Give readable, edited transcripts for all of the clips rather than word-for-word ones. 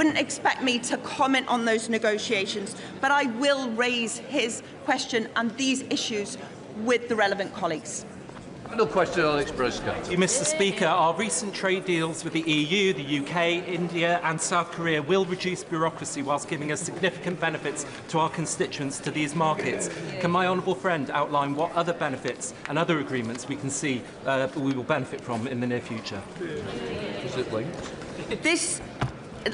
wouldn't expect me to comment on those negotiations, but I will raise his question and these issues with the relevant colleagues. Final question, Alex Briscoe. Mr. Speaker, our recent trade deals with the EU, the UK, India and South Korea will reduce bureaucracy whilst giving us significant benefits to our constituents to these markets. Can my honourable friend outline what other benefits and other agreements we can see we will benefit from in the near future? Is it linked?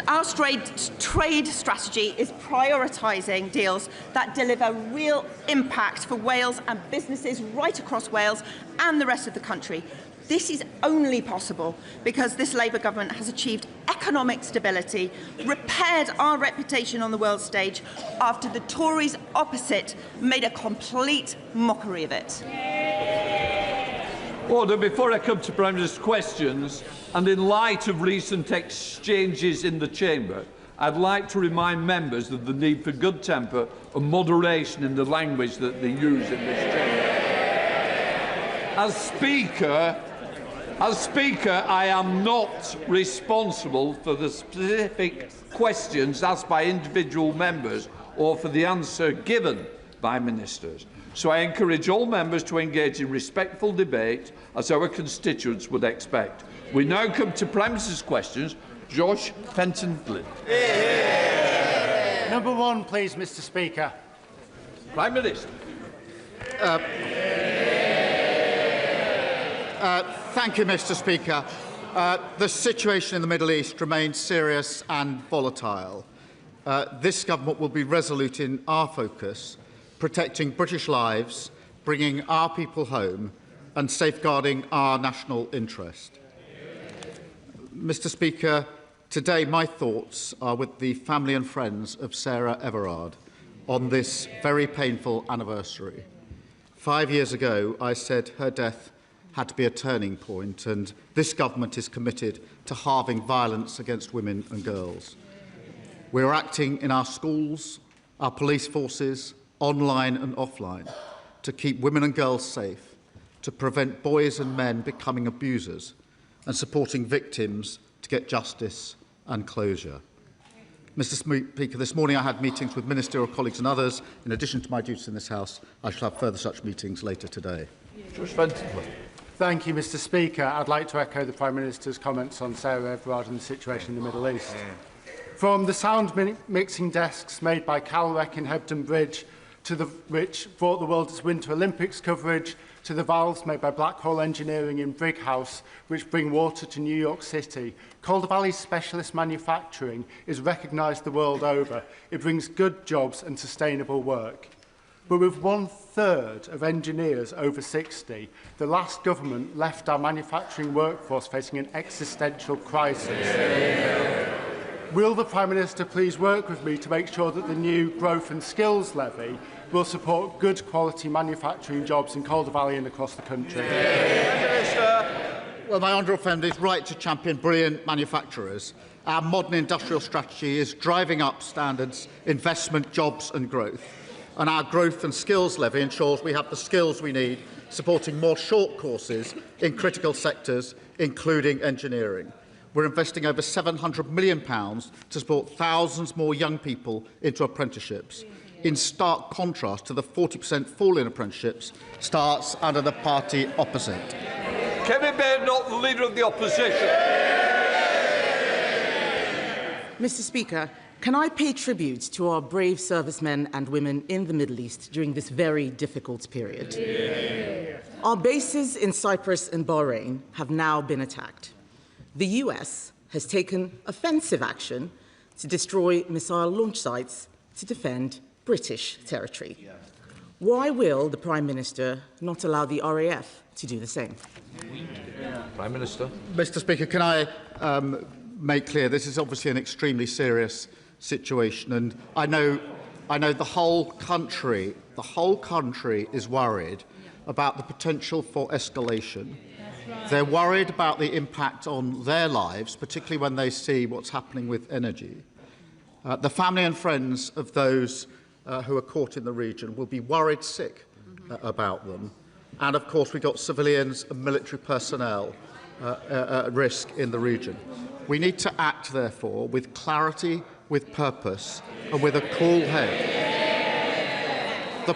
Our trade strategy is prioritising deals that deliver real impact for Wales and businesses right across Wales and the rest of the country. This is only possible because this Labour government has achieved economic stability, repaired our reputation on the world stage after the Tories opposite made a complete mockery of it. Order. Before I come to Prime Minister's questions, and in light of recent exchanges in the Chamber, I'd like to remind members of the need for good temper and moderation in the language that they use in this Chamber. As Speaker, I am not responsible for the specific questions asked by individual members or for the answer given by ministers. So I encourage all members to engage in respectful debate, as our constituents would expect. We now come to Prime Minister's questions. Josh Fenton-Glynn. Number one, please, Mr. Speaker. Prime Minister. Thank you, Mr. Speaker. The situation in the Middle East remains serious and volatile. This government will be resolute in our focus, protecting British lives, bringing our people home and safeguarding our national interest. Mr. Speaker, today my thoughts are with the family and friends of Sarah Everard on this very painful anniversary. 5 years ago, I said her death had to be a turning point, and this government is committed to halving violence against women and girls. We are acting in our schools, our police forces, online and offline, to keep women and girls safe, to prevent boys and men becoming abusers, and supporting victims to get justice and closure. Mr. Speaker, this morning I had meetings with ministerial colleagues and others. In addition to my duties in this House, I shall have further such meetings later today. Thank you, Mr. Speaker. I'd like to echo the Prime Minister's comments on Sarah Everard and the situation in the Middle East. From the sound mixing desks made by Calrec in Hebden Bridge, which brought the world its Winter Olympics coverage, to the valves made by Blackhole Engineering in Brighouse, which bring water to New York City, Calder Valley's specialist manufacturing is recognised the world over. It brings good jobs and sustainable work. But with 1/3 of engineers over 60, the last government left our manufacturing workforce facing an existential crisis. Will the Prime Minister please work with me to make sure that the new Growth and Skills Levy will support good quality manufacturing jobs in Calder Valley and across the country? Well, my honourable friend is right to champion brilliant manufacturers. Our modern industrial strategy is driving up standards, investment, jobs and growth. And our Growth and Skills Levy ensures we have the skills we need, supporting more short courses in critical sectors, including engineering. We're investing over £700 million to support thousands more young people into apprenticeships, in stark contrast to the 40% fall in apprenticeships starts under the party opposite. Kevin Baird, not the Leader of the Opposition. Mr. Speaker, can I pay tribute to our brave servicemen and women in the Middle East during this very difficult period? Yeah. Our bases in Cyprus and Bahrain have now been attacked. The US has taken offensive action to destroy missile launch sites to defend British territory. Yeah. Why will the Prime Minister not allow the RAF to do the same? Prime Minister. Mr. Speaker, can I make clear this is obviously an extremely serious situation, and I know the whole country is worried about the potential for escalation. They're worried about the impact on their lives, particularly when they see what's happening with energy. The family and friends of those who are caught in the region will be worried sick about them. And, of course, we've got civilians and military personnel at risk in the region. We need to act, therefore, with clarity, with purpose, and with a cool head. The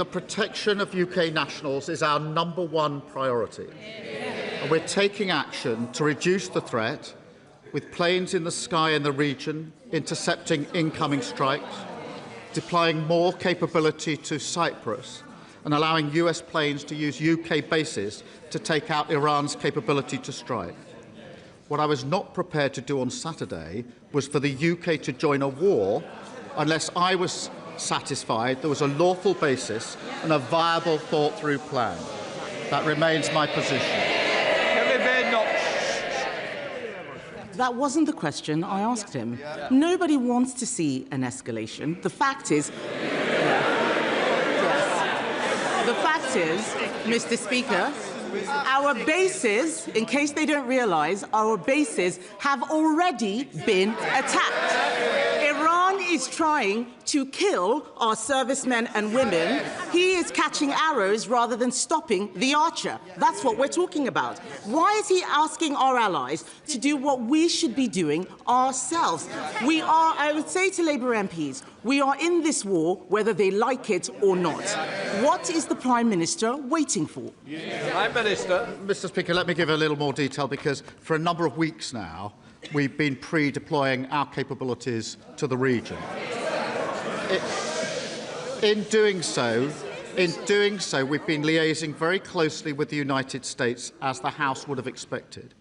protection of UK nationals is our #1 priority. And we're taking action to reduce the threat, with planes in the sky in the region intercepting incoming strikes, deploying more capability to Cyprus, and allowing US planes to use UK bases to take out Iran's capability to strike. What I was not prepared to do on Saturday was for the UK to join a war unless I was satisfied there was a lawful basis and a viable, thought-through plan. That remains my position. That wasn't the question I asked him. Nobody wants to see an escalation. The fact is, Mr. Speaker, our bases, in case they don't realise, our bases have already been attacked. Iran is trying to kill our servicemen and women. He is catching arrows rather than stopping the archer. That's what we're talking about. Why is he asking our allies to do what we should be doing ourselves? We are, I would say to Labour MPs, we are in this war whether they like it or not. What is the Prime Minister waiting for? Prime Minister. Mr. Speaker, let me give a little more detail, because for a number of weeks now, we've been pre-deploying our capabilities to the region. In doing so, we've been liaising very closely with the United States, as the House would have expected.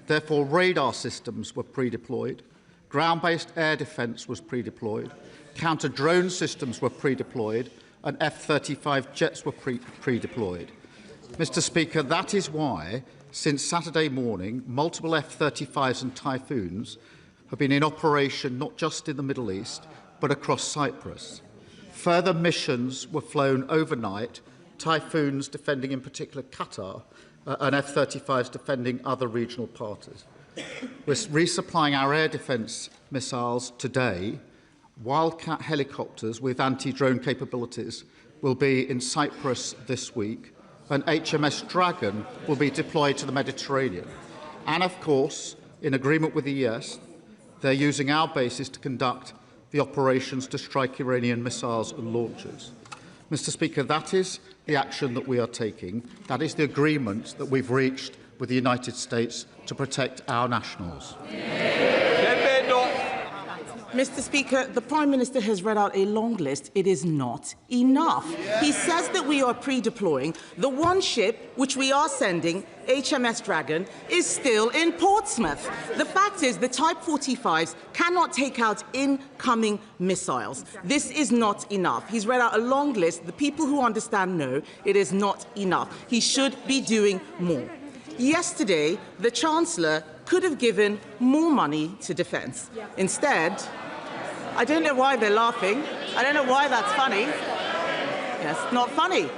Therefore, radar systems were pre-deployed, ground-based air defence was pre-deployed, counter-drone systems were pre-deployed, and F-35 jets were pre-deployed. Mr. Speaker, that is why, since Saturday morning, multiple F-35s and Typhoons have been in operation not just in the Middle East, but across Cyprus. Further missions were flown overnight, Typhoons defending in particular Qatar, and F-35s defending other regional parties. We're resupplying our air defence missiles today. Wildcat helicopters with anti-drone capabilities will be in Cyprus this week, and HMS Dragon will be deployed to the Mediterranean. And, of course, in agreement with the ES, they're using our bases to conduct the operations to strike Iranian missiles and launchers. Mr. Speaker, that is the action that we are taking. That is the agreement that we've reached with the United States to protect our nationals. Mr. Speaker, the Prime Minister has read out a long list. It is not enough. He says that we are pre-deploying. The one ship which we are sending, HMS Dragon, is still in Portsmouth. The fact is the Type 45s cannot take out incoming missiles. This is not enough. He's read out a long list. The people who understand know it is not enough. He should be doing more. Yesterday, the Chancellor could have given more money to defence. Instead, I don't know why they're laughing. I don't know why that's funny. Yes, not funny.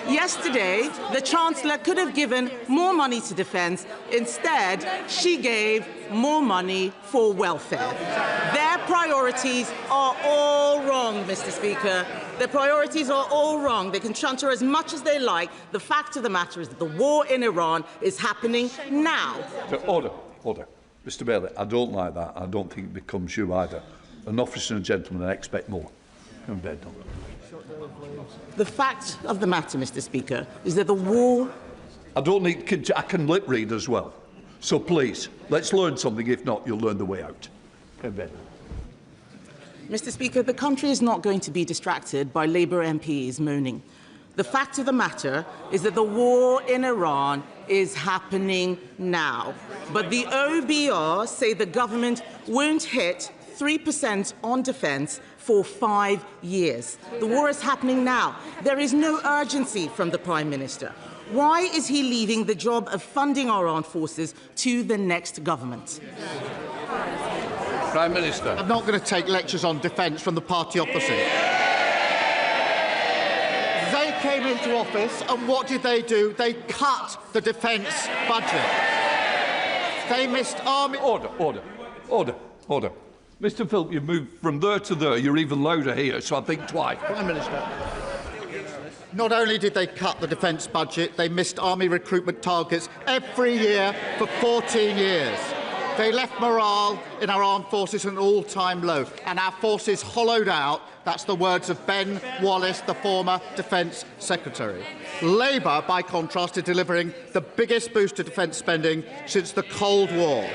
Yesterday, the Chancellor could have given more money to defence. Instead, she gave more money for welfare. Their priorities are all wrong, Mr. Speaker. Their priorities are all wrong. They can chanter as much as they like. The fact of the matter is that the war in Iran is happening now. Order. Mr. Bailey, I don't like that. I don't think it becomes you either. An officer and a gentleman, I expect more. Come to bed, Don. The fact of the matter, Mr. Speaker, is that the war... I can lip read as well. So please, let's learn something. If not, you'll learn the way out. Come to bed. Mr. Speaker, the country is not going to be distracted by Labour MPs moaning. The fact of the matter is that the war in Iran is happening now. But the OBR say the government won't hit 3% on defence for 5 years. The war is happening now. There is no urgency from the Prime Minister. Why is he leaving the job of funding our armed forces to the next government? Prime Minister. I'm not going to take lectures on defence from the party opposite. They came into office, and what did they do? They cut the defence budget. They missed army... Order. Mr. Philp, you've moved from there to there. You're even louder here, so I think twice. Prime Minister. Not only did they cut the defence budget, they missed army recruitment targets every year for 14 years. They left morale in our armed forces at an all-time low, and our forces hollowed out. That's the words of Ben Wallace, the former Defence Secretary. Labour, by contrast, is delivering the biggest boost to defence spending since the Cold War.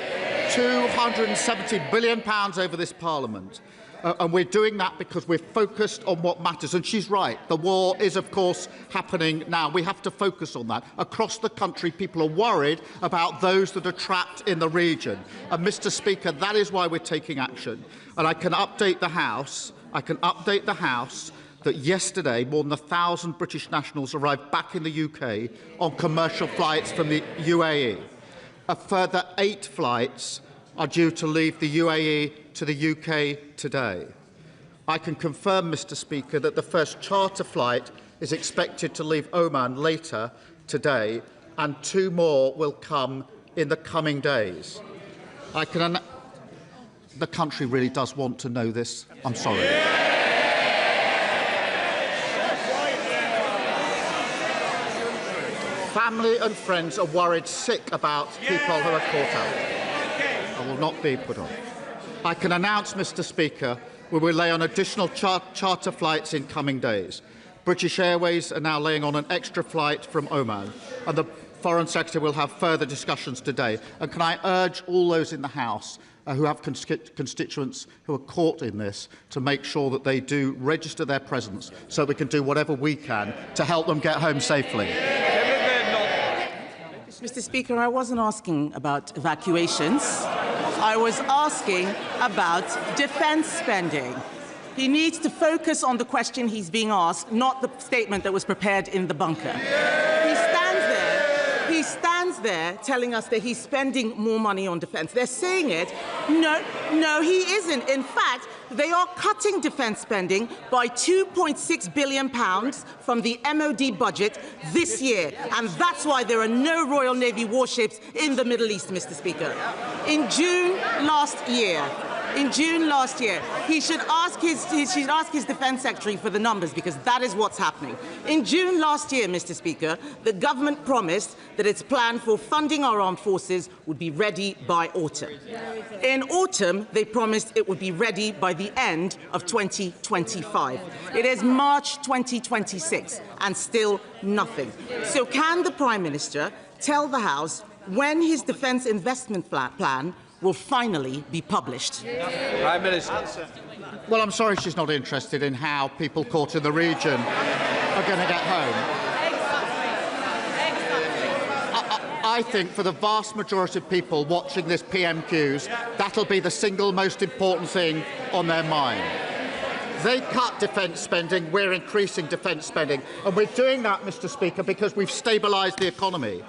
£270 billion over this Parliament. And we're doing that because we're focused on what matters. And she's right. The war is, of course, happening now. We have to focus on that. Across the country, people are worried about those that are trapped in the region. And, Mr. Speaker, that is why we're taking action. And I can update the House. That yesterday, more than 1,000 British nationals arrived back in the UK on commercial flights from the UAE. A further 8 flights are due to leave the UAE to the UK today. I can confirm, Mr. Speaker, that the first charter flight is expected to leave Oman later today, and 2 more will come in the coming days. The country really does want to know this. I'm sorry. Family and friends are worried sick about people who are caught out. I will not be put on. I can announce, Mr. Speaker, we will lay on additional charter flights in coming days. British Airways are now laying on an extra flight from Oman, and the Foreign Secretary will have further discussions today. And can I urge all those in the House who have constituents who are caught in this to make sure that they do register their presence so we can do whatever we can to help them get home safely. Mr. Speaker, I wasn't asking about evacuations. I was asking about defence spending. He needs to focus on the question he's being asked, not the statement that was prepared in the bunker. He stands there telling us that he's spending more money on defence. They're saying it. No, he isn't. In fact, they are cutting defence spending by £2.6 billion from the MOD budget this year. And that's why there are no Royal Navy warships in the Middle East, Mr. Speaker. In June last year, he should ask his Defence Secretary for the numbers, because that is what's happening. In June last year, Mr. Speaker, the government promised that its plan for funding our armed forces would be ready by autumn. In autumn, they promised it would be ready by the end of 2025. It is March 2026, and still nothing. So can the Prime Minister tell the House when his defence investment plan will finally be published? Prime Minister. Well, I'm sorry she's not interested in how people caught in the region are going to get home. I think for the vast majority of people watching this PMQs, that'll be the single most important thing on their mind. They cut defence spending, we're increasing defence spending. And we're doing that, Mr. Speaker, because we've stabilised the economy.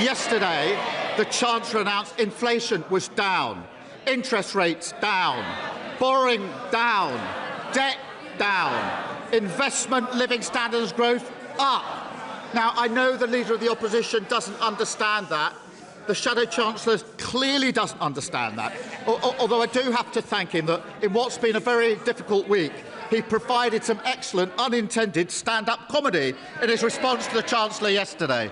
Yesterday, the Chancellor announced inflation was down, interest rates down, borrowing down, debt down, investment, living standards growth up. Now, I know the Leader of the Opposition doesn't understand that. The Shadow Chancellor clearly doesn't understand that. Although I do have to thank him that in what's been a very difficult week, he provided some excellent unintended stand-up comedy in his response to the Chancellor yesterday.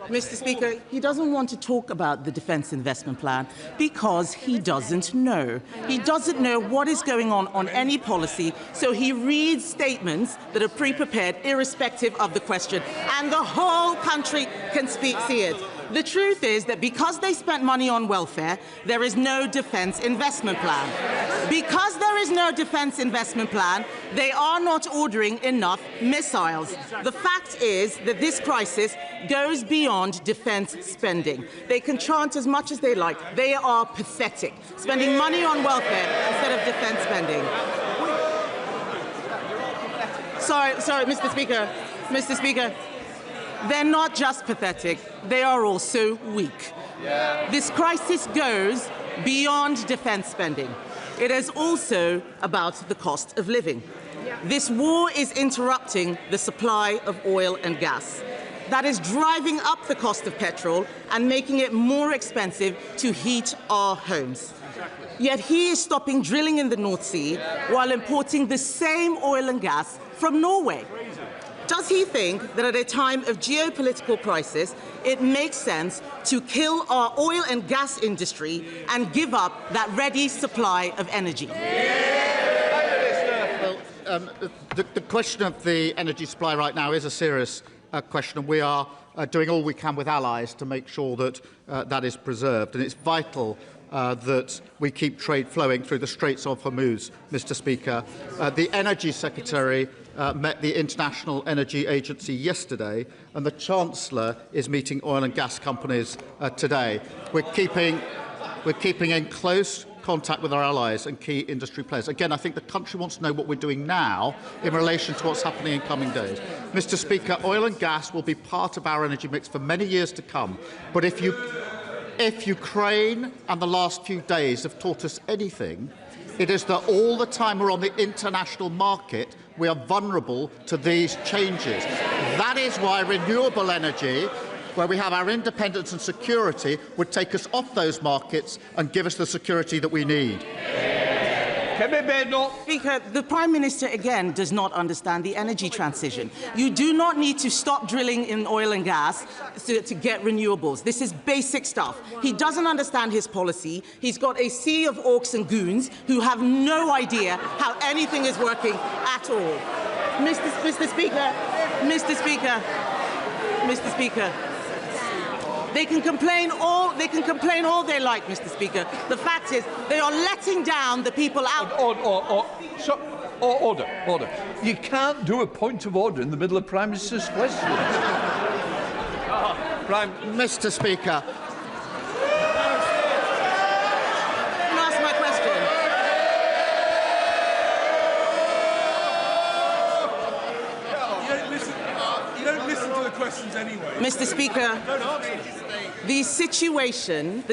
Mr. Speaker, he doesn't want to talk about the defence investment plan because he doesn't know. He doesn't know what is going on any policy, so he reads statements that are pre-prepared irrespective of the question, and the whole country can see it. The truth is that because they spent money on welfare, there is no defence investment plan. Because there is no defence investment plan, they are not ordering enough missiles. The fact is that this crisis goes beyond defence spending. They can chant as much as they like. They are pathetic, spending money on welfare instead of defence spending. Sorry, Mr. Speaker. They're not just pathetic, they are also weak. This crisis goes beyond defence spending. It is also about the cost of living. This war is interrupting the supply of oil and gas. That is driving up the cost of petrol and making it more expensive to heat our homes. Yet he is stopping drilling in the North Sea while importing the same oil and gas from Norway. Does he think that at a time of geopolitical crisis, it makes sense to kill our oil and gas industry and give up that ready supply of energy? Well, the question of the energy supply right now is a serious question, and we are doing all we can with allies to make sure that that is preserved. And it's vital that we keep trade flowing through the Straits of Hormuz, Mr. Speaker. The Energy Secretary met the International Energy Agency yesterday, and the Chancellor is meeting oil and gas companies today. We're keeping in close contact with our allies and key industry players. Again, I think the country wants to know what we're doing now in relation to what's happening in coming days. Mr. Speaker, oil and gas will be part of our energy mix for many years to come. But if Ukraine and the last few days have taught us anything, it is that all the time we're on the international market, we are vulnerable to these changes. That is why renewable energy, where we have our independence and security, would take us off those markets and give us the security that we need. Speaker, the Prime Minister again does not understand the energy transition. You do not need to stop drilling in oil and gas to get renewables. This is basic stuff. He doesn't understand his policy. He's got a sea of orcs and goons who have no idea how anything is working at all. Mr. Speaker, they can complain all they like, Mr. Speaker. The fact is, they are letting down the people out. Order. You can't do a point of order in the middle of Prime Minister's questions. Mr. Speaker. Can I ask my question? You don't listen to the questions anyway. Mr. Speaker, the situation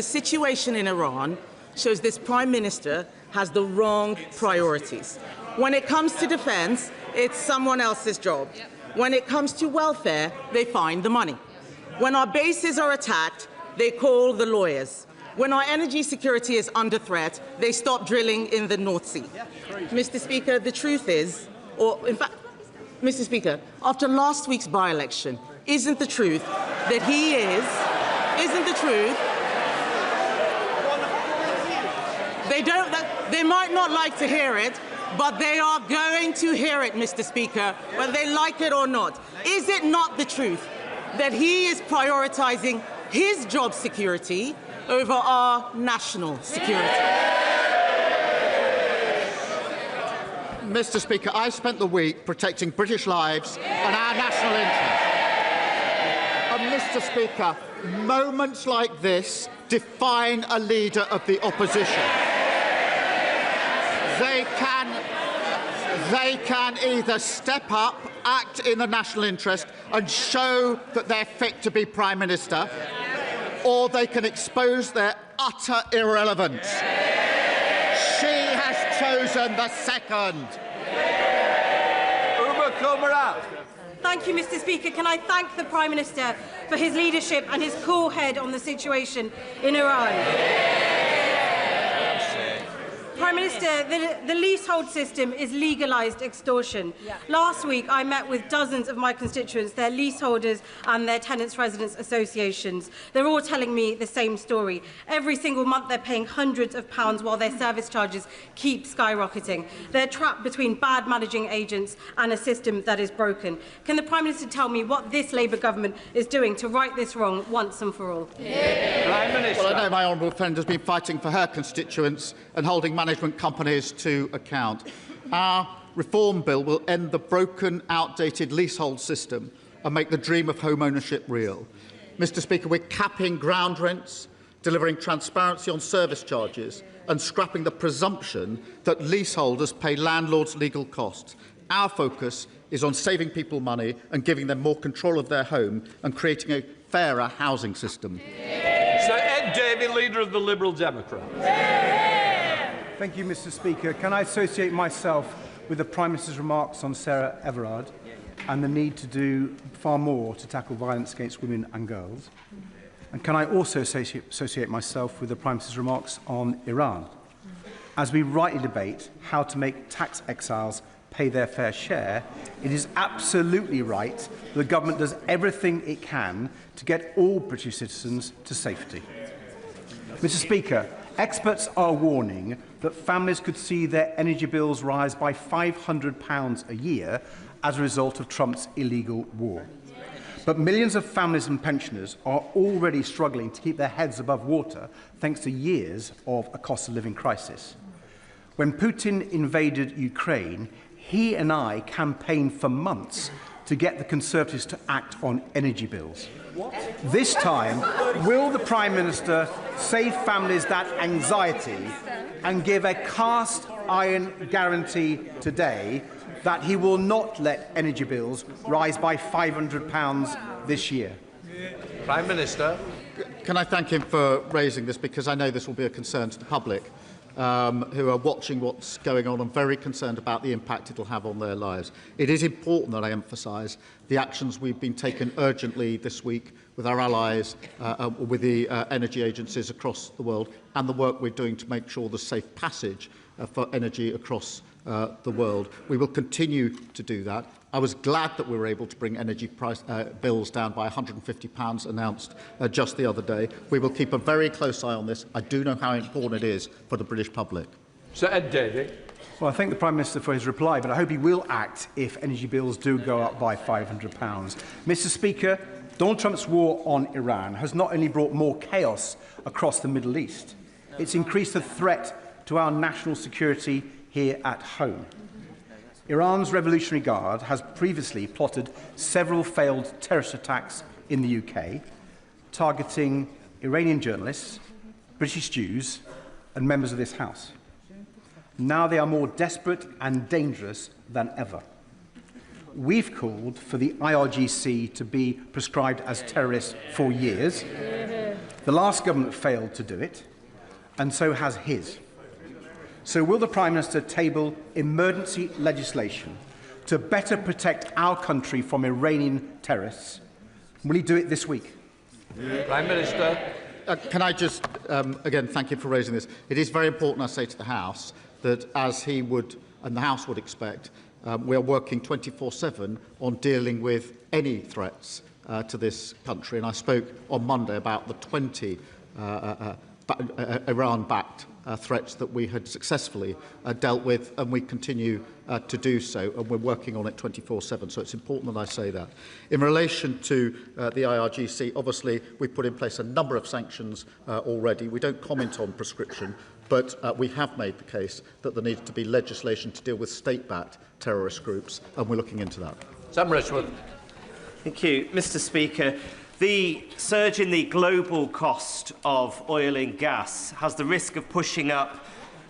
in Iran shows this Prime Minister has the wrong priorities. When it comes to defence, it's someone else's job. When it comes to welfare, they find the money. When our bases are attacked, they call the lawyers. When our energy security is under threat, they stop drilling in the North Sea. Mr. Speaker, the truth is, Mr. Speaker, after last week's by-election, isn't the truth that isn't the truth? They might not like to hear it, but they are going to hear it, Mr. Speaker, whether they like it or not. Is it not the truth that he is prioritising his job security over our national security? Mr. Speaker, I spent the week protecting British lives and our national interest. And Mr. Speaker, moments like this define a leader of the opposition. They can either step up, act in the national interest and show that they're fit to be Prime Minister, or they can expose their utter irrelevance. She has chosen the second. Thank you, Mr. Speaker. Can I thank the Prime Minister for his leadership and his cool head on the situation in Iran? Prime Minister, the leasehold system is legalised extortion. Last week, I met with dozens of my constituents, their leaseholders and their tenants' residents associations. They're all telling me the same story. Every single month, they're paying hundreds of pounds while their service charges keep skyrocketing. They're trapped between bad managing agents and a system that is broken. Can the Prime Minister tell me what this Labour government is doing to right this wrong once and for all? Prime Minister. Well, I know my honourable friend has been fighting for her constituents and holding management companies to account. Our reform bill will end the broken, outdated leasehold system and make the dream of home ownership real. Mr. Speaker, we're capping ground rents, delivering transparency on service charges and scrapping the presumption that leaseholders pay landlords legal costs. Our focus is on saving people money and giving them more control of their home and creating a fairer housing system. Sir Ed Davey, Leader of the Liberal Democrats. Thank you, Mr. Speaker. Can I associate myself with the Prime Minister's remarks on Sarah Everard and the need to do far more to tackle violence against women and girls? And can I also associate myself with the Prime Minister's remarks on Iran? As we rightly debate how to make tax exiles pay their fair share, it is absolutely right that the government does everything it can to get all British citizens to safety. Mr. Speaker, experts are warning that families could see their energy bills rise by £500 a year as a result of Trump's illegal war. But millions of families and pensioners are already struggling to keep their heads above water thanks to years of a cost of living crisis. When Putin invaded Ukraine, he and I campaigned for months to get the Conservatives to act on energy bills. This time, will the Prime Minister save families that anxiety and give a cast iron guarantee today that he will not let energy bills rise by £500 this year? Prime Minister. Can I thank him for raising this, because I know this will be a concern to the public who are watching what's going on and very concerned about the impact it will have on their lives. It is important that I emphasise the actions we've been taken urgently this week with our allies, with the energy agencies across the world, and the work we're doing to make sure there's safe passage for energy across the world. We will continue to do that. I was glad that we were able to bring energy price bills down by £150 announced just the other day. We will keep a very close eye on this. I do know how important it is for the British public. Sir Ed Davey. Well, I thank the Prime Minister for his reply, but I hope he will act if energy bills do go up by £500. Mr. Speaker, Donald Trump's war on Iran has not only brought more chaos across the Middle East, it's increased the threat to our national security here at home. Iran's Revolutionary Guard has previously plotted several failed terrorist attacks in the UK, targeting Iranian journalists, British Jews and members of this House. Now they are more desperate and dangerous than ever. We've called for the IRGC to be prescribed as terrorists for years. The last government failed to do it, and so has his. So will the Prime Minister table emergency legislation to better protect our country from Iranian terrorists? Will he do it this week? Prime Minister. Can I just, again, thank you for raising this. It is very important, I say to the House, that as he would, and the House would expect, we are working 24/7 on dealing with any threats to this country. And I spoke on Monday about the 20 Iran-backed threats that we had successfully dealt with, and we continue to do so, and we're working on it 24/7, so it's important that I say that. In relation to the IRGC, obviously we've put in place a number of sanctions already. We don't comment on prescription, but we have made the case that there needs to be legislation to deal with state-backed terrorist groups, and we're looking into that. Sam Richmond. Thank you, Mr. Speaker. The surge in the global cost of oil and gas has the risk of pushing up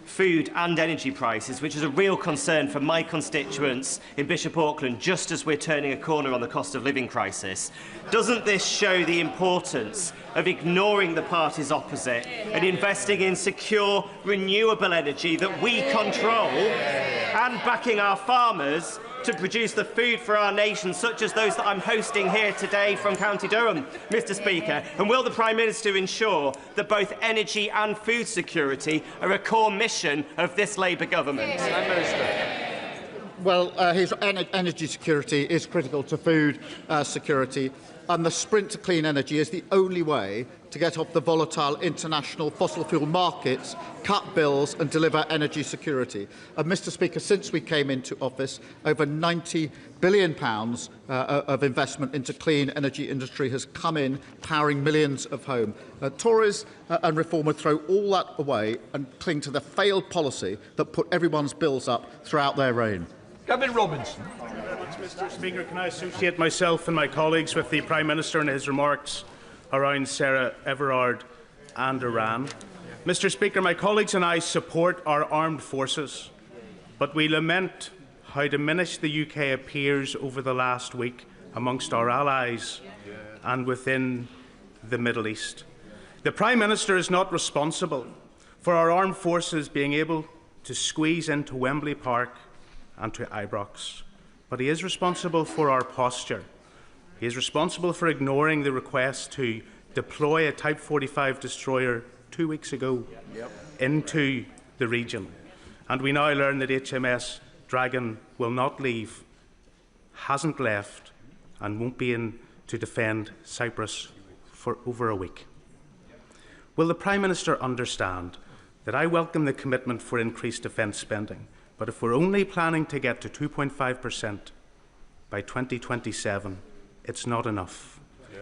food and energy prices, which is a real concern for my constituents in Bishop Auckland, just as we're turning a corner on the cost of living crisis. Doesn't this show the importance of ignoring the parties opposite and investing in secure, renewable energy that we control, and backing our farmers to produce the food for our nation, such as those that I'm hosting here today from County Durham, Mr. Speaker? And will the Prime Minister ensure that both energy and food security are a core mission of this Labour government? Prime Minister. Well, his energy security is critical to food security, and the sprint to clean energy is the only way to get off the volatile international fossil fuel markets, cut bills and deliver energy security. And Mr. Speaker, since we came into office, over £90 billion of investment into clean energy industry has come in, powering millions of homes. Tories and Reform would throw all that away and cling to the failed policy that put everyone's bills up throughout their reign. Gavin Robinson. Mr. Speaker, can I associate myself and my colleagues with the Prime Minister and his remarks around Sarah Everard and Iran? Mr. Speaker, my colleagues and I support our armed forces, but we lament how diminished the UK appears over the last week amongst our allies and within the Middle East. The Prime Minister is not responsible for our armed forces being able to squeeze into Wembley Park and to Ibrox, but he is responsible for our posture. He is responsible for ignoring the request to deploy a Type 45 destroyer 2 weeks ago into the region. And we now learn that HMS Dragon will not leave, hasn't left, and won't be in to defend Cyprus for over a week. Will the Prime Minister understand that I welcome the commitment for increased defence spending, but if we're only planning to get to 2.5% by 2027, it's not enough.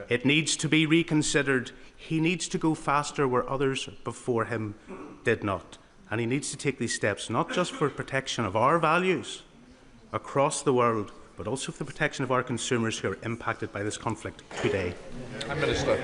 It needs to be reconsidered. He needs to go faster where others before him did not. And he needs to take these steps not just for protection of our values across the world, but also for the protection of our consumers who are impacted by this conflict today. Prime Minister.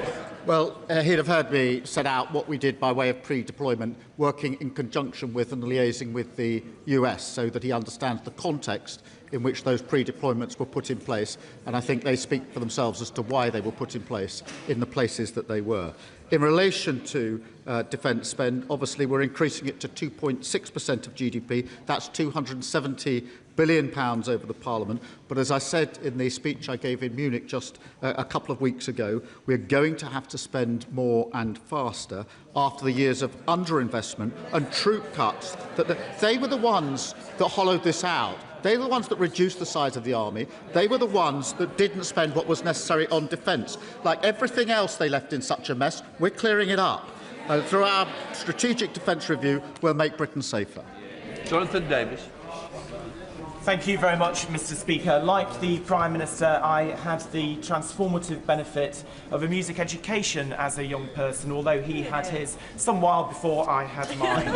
Well, he'd have heard me set out what we did by way of pre-deployment, working in conjunction with and liaising with the US so that he understands the context in which those pre-deployments were put in place, and I think they speak for themselves as to why they were put in place in the places that they were. In relation to defence spend, obviously we're increasing it to 2.6% of GDP. That's £270 billion over the Parliament. But as I said in the speech I gave in Munich just a couple of weeks ago, we're going to have to spend more and faster after the years of underinvestment and troop cuts. They were the ones that hollowed this out. They were the ones that reduced the size of the army. They were the ones that didn't spend what was necessary on defence. Like everything else they left in such a mess, we're clearing it up. Through our strategic defence review, we'll make Britain safer. Jonathan Davis. Thank you very much, Mr. Speaker. Like the Prime Minister, I had the transformative benefit of a music education as a young person, although he had his some while before I had mine.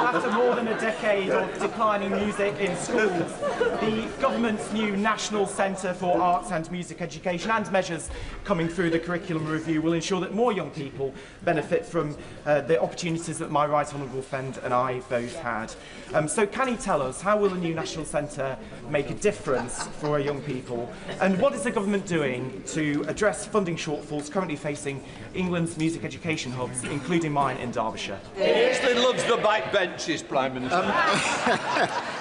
After more than a decade of declining music in schools, the government's new National Centre for Arts and Music Education and measures coming through the curriculum review will ensure that more young people benefit from the opportunities that my right honourable friend and I both had. So can he tell us how will the new National Centre make a difference for our young people, and what is the government doing to address funding shortfalls currently facing England's music education hubs, including mine in Derbyshire? He still loves the backbenches, Prime Minister.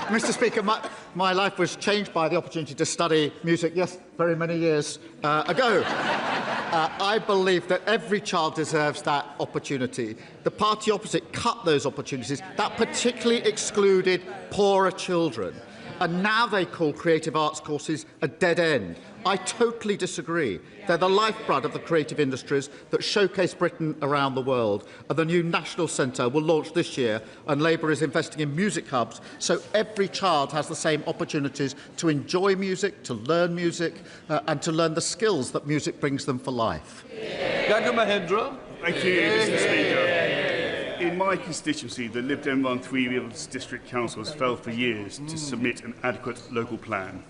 Mr. Speaker, my life was changed by the opportunity to study music, yes, very many years ago. I believe that every child deserves that opportunity. The party opposite cut those opportunities. That particularly excluded poorer children. And now they call creative arts courses a dead end. I totally disagree. They're the lifeblood of the creative industries that showcase Britain around the world. And the new National Centre will launch this year, and Labour is investing in music hubs so every child has the same opportunities to enjoy music, to learn music, and to learn the skills that music brings them for life. Gaga Mahindra. Thank you, Mr. Speaker. In my constituency, the Lib Dem-run Three Rills district councils failed for years to submit an adequate local plan.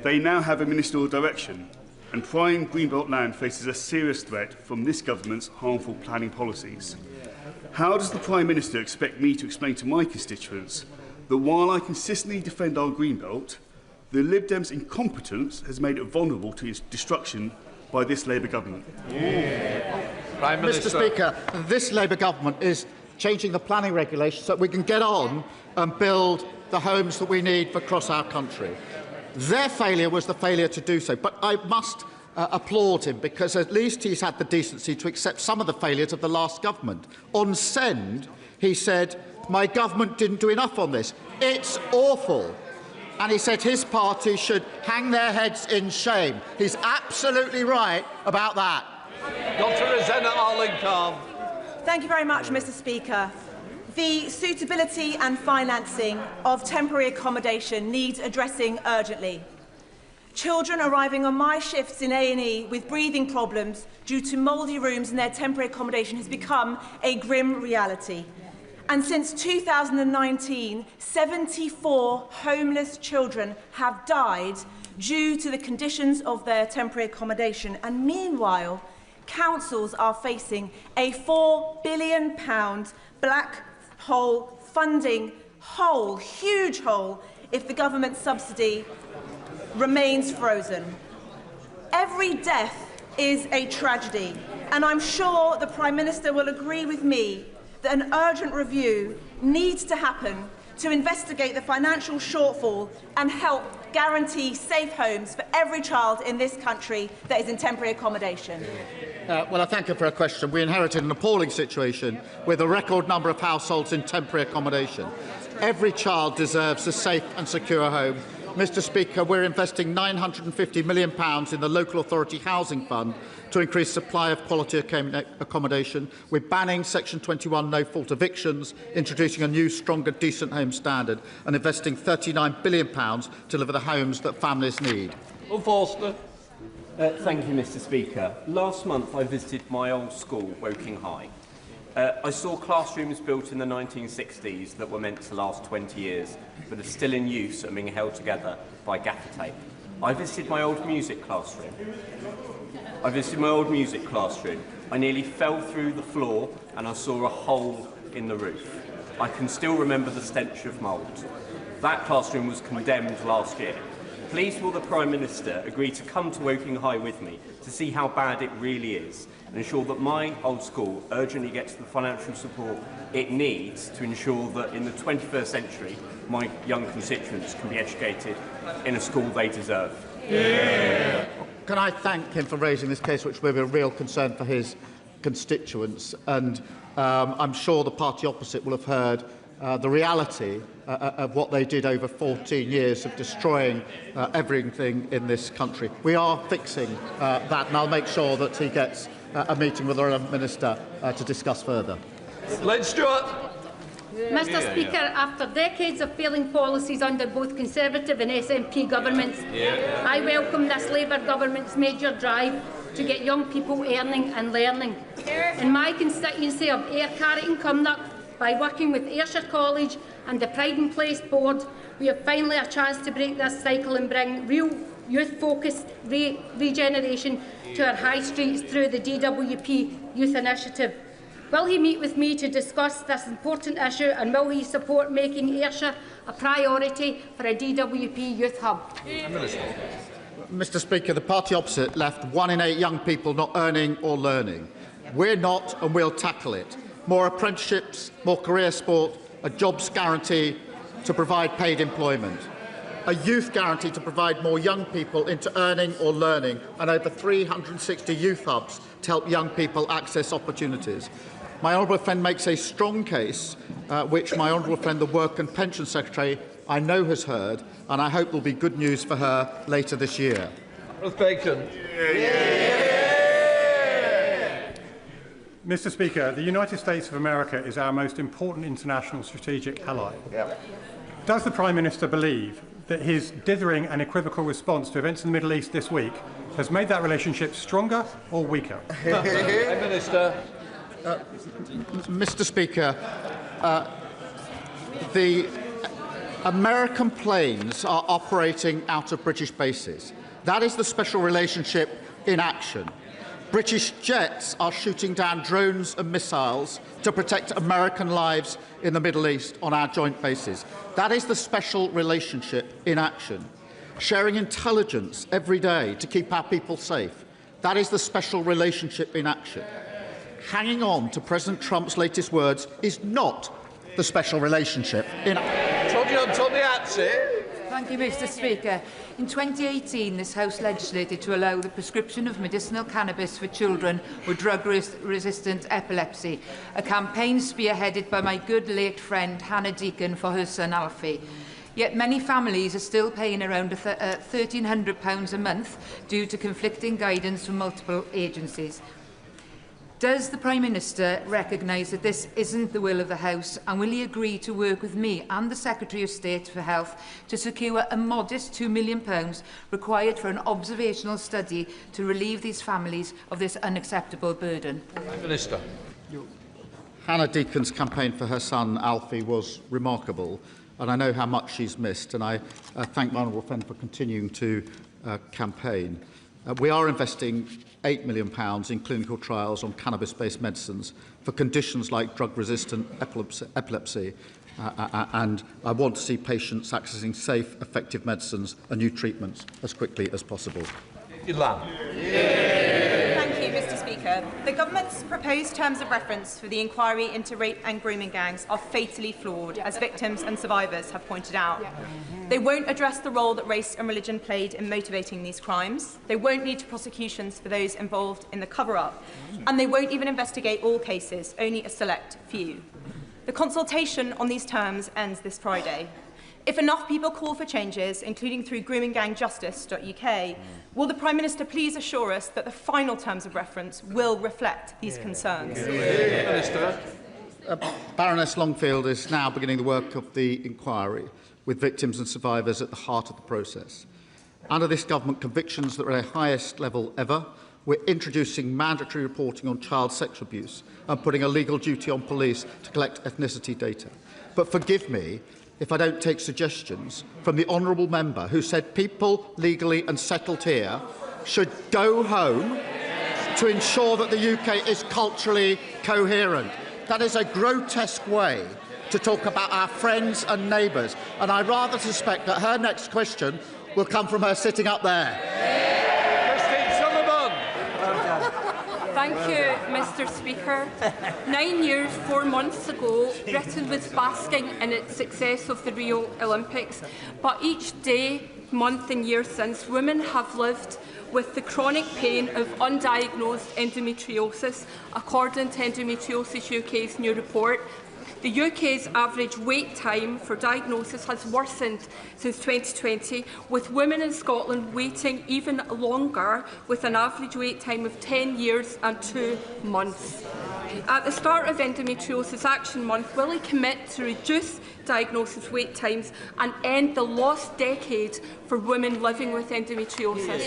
They now have a ministerial direction, and prime Greenbelt land faces a serious threat from this government's harmful planning policies. How does the Prime Minister expect me to explain to my constituents that while I consistently defend our Greenbelt, the Lib Dems' incompetence has made it vulnerable to its destruction by this Labour government? Prime Minister. Mr. Speaker, this Labour government is changing the planning regulations so that we can get on and build the homes that we need across our country. Their failure was the failure to do so, but I must applaud him because at least he's had the decency to accept some of the failures of the last government. On Send, he said, "My government didn't do enough on this. It's awful." And he said his party should hang their heads in shame. He's absolutely right about that. Dr. Rosanna Arling-Calm. Thank you very much, Mr. Speaker. The suitability and financing of temporary accommodation needs addressing urgently. Children arriving on my shifts in A&E with breathing problems due to mouldy rooms in their temporary accommodation has become a grim reality. And since 2019, 74 homeless children have died due to the conditions of their temporary accommodation. And meanwhile, councils are facing a £4 billion black hole funding hole, huge hole, if the government subsidy remains frozen. Every death is a tragedy, And I'm sure the Prime Minister will agree with me that an urgent review needs to happen to investigate the financial shortfall and help guarantee safe homes for every child in this country that is in temporary accommodation. Well, I thank her for her question. We inherited an appalling situation with a record number of households in temporary accommodation. Every child deserves a safe and secure home. Mr. Speaker, we're investing £950 million in the Local Authority Housing Fund to increase supply of quality accommodation. We're banning Section 21 no-fault evictions, introducing a new, stronger, decent home standard, and investing £39 billion to deliver the homes that families need. Forster. Thank you, Mr. Speaker. Last month, I visited my old school, Woking High. I saw classrooms built in the 1960s that were meant to last 20 years, but are still in use and being held together by gaffer tape. I visited my old music classroom. I nearly fell through the floor and I saw a hole in the roof. I can still remember the stench of mould. That classroom was condemned last year. Please will the Prime Minister agree to come to Woking High with me to see how bad it really is and ensure that my old school urgently gets the financial support it needs to ensure that in the 21st century my young constituents can be educated in a school they deserve. Yeah. Can I thank him for raising this case, which will be a real concern for his constituents, and I'm sure the party opposite will have heard the reality of what they did over 14 years of destroying everything in this country. We are fixing that, and I'll make sure that he gets a meeting with the Relevant Minister to discuss further. Lynn Stewart. Mr. Speaker, after decades of failing policies under both Conservative and SNP governments, I welcome this Labour government's major drive to get young people earning and learning. In my constituency of Ayr, Carrick and Cumnock, by working with Ayrshire College and the Pride and Place Board, we have finally a chance to break this cycle and bring real youth-focused regeneration to our high streets through the DWP Youth Initiative. Will he meet with me to discuss this important issue, and will he support making Ayrshire a priority for a DWP youth hub? Mr. Speaker, the party opposite left 1 in 8 young people not earning or learning. We're not, and we'll tackle it. More apprenticeships, more career sport, a jobs guarantee to provide paid employment, a youth guarantee to provide more young people into earning or learning, and over 360 youth hubs to help young people access opportunities. My honourable friend makes a strong case, which my honourable friend, the Work and Pension Secretary, I know has heard, and I hope there will be good news for her later this year. Bacon. Mr. Speaker, the United States of America is our most important international strategic ally. Does the Prime Minister believe that his dithering and equivocal response to events in the Middle East this week has made that relationship stronger or weaker? Prime Minister. Mr. Speaker, the American planes are operating out of British bases. That is the special relationship in action. British jets are shooting down drones and missiles to protect American lives in the Middle East on our joint bases. That is the special relationship in action. Sharing intelligence every day to keep our people safe. That is the special relationship in action. Hanging on to President Trump's latest words is not the special relationship in action. Thank you, Mr. Speaker. In 2018, this House legislated to allow the prescription of medicinal cannabis for children with drug-resistant epilepsy, a campaign spearheaded by my good late friend Hannah Deacon for her son Alfie. Yet many families are still paying around £1,300 a month due to conflicting guidance from multiple agencies. Does the Prime Minister recognise that this isn't the will of the House, and will he agree to work with me and the Secretary of State for Health to secure a modest £2 million required for an observational study to relieve these families of this unacceptable burden? Prime Minister. Hannah Deacon's campaign for her son Alfie was remarkable, and I know how much she's missed, and I thank my honourable friend for continuing to campaign. We are investing £8 million in clinical trials on cannabis-based medicines for conditions like drug-resistant epilepsy, and I want to see patients accessing safe, effective medicines and new treatments as quickly as possible. Thank you, Mr. Speaker. Speaker, the Government's proposed terms of reference for the inquiry into rape and grooming gangs are fatally flawed, as victims and survivors have pointed out. They won't address the role that race and religion played in motivating these crimes. They won't lead to prosecutions for those involved in the cover-up. And they won't even investigate all cases, only a select few. The consultation on these terms ends this Friday. If enough people call for changes, including through groomingangjustice.uk, will the Prime Minister please assure us that the final terms of reference will reflect these concerns? Baroness Longfield is now beginning the work of the inquiry, with victims and survivors at the heart of the process. Under this government, convictions that are at the highest level ever. We're introducing mandatory reporting on child sexual abuse and putting a legal duty on police to collect ethnicity data. But forgive me if I don't take suggestions from the honourable member who said people legally and settled here should go home to ensure that the UK is culturally coherent. That is a grotesque way to talk about our friends and neighbours, and I rather suspect that her next question will come from her sitting up there. Thank you, Mr. Speaker. 9 years, 4 months ago, Britain was basking in its success of the Rio Olympics. But each day, month and year since, women have lived with the chronic pain of undiagnosed endometriosis, according to Endometriosis UK's new report. The UK's average wait time for diagnosis has worsened since 2020, with women in Scotland waiting even longer, with an average wait time of 10 years and 2 months. At the start of Endometriosis Action Month, will he commit to reduce diagnosis wait times and end the lost decade for women living with endometriosis?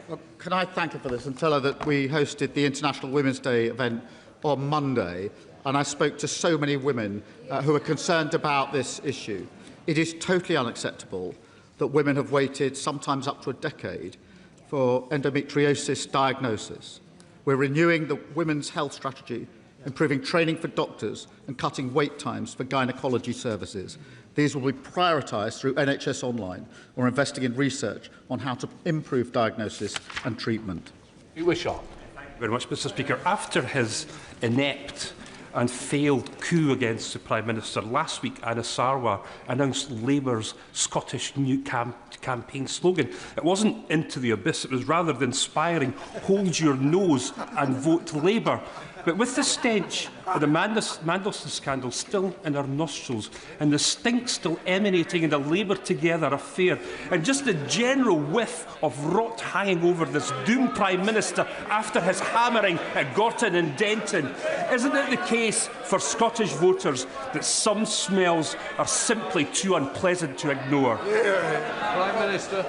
Well, can I thank her for this and tell her that we hosted the International Women's Day event on Monday, and I spoke to so many women who are concerned about this issue. It is totally unacceptable that women have waited sometimes up to a decade for endometriosis diagnosis. We're renewing the women's health strategy, improving training for doctors and cutting wait times for gynecology services. These will be prioritised through NHS Online or investing in research on how to improve diagnosis and treatment. Thank you very much, Mr. Speaker. After his inept and failed coup against the Prime Minister last week, Anna Sarwar announced Labour's Scottish new campaign slogan. It wasn't into the abyss, it was rather the inspiring hold your nose and vote Labour. But with the stench of the Mandelson scandal still in our nostrils and the stink still emanating in the Labour Together affair and just the general whiff of rot hanging over this doomed Prime Minister after his hammering at Gorton and Denton, isn't it the case for Scottish voters that some smells are simply too unpleasant to ignore? Prime Minister.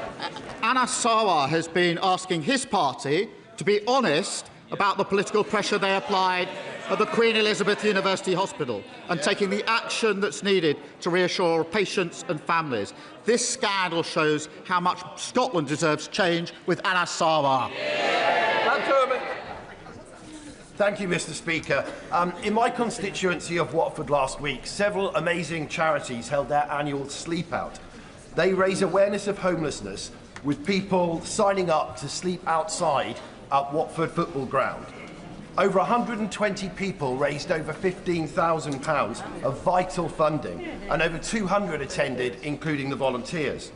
Anna Sarwar has been asking his party to be honest about the political pressure they applied at the Queen Elizabeth University Hospital and taking the action that's needed to reassure patients and families. This scandal shows how much Scotland deserves change with Anna Sarwar. Thank you, Mr. Speaker. In my constituency of Watford last week, several amazing charities held their annual sleep out. They raise awareness of homelessness with people signing up to sleep outside at Watford Football Ground. Over 120 people raised over £15,000 of vital funding, and over 200 attended, including the volunteers.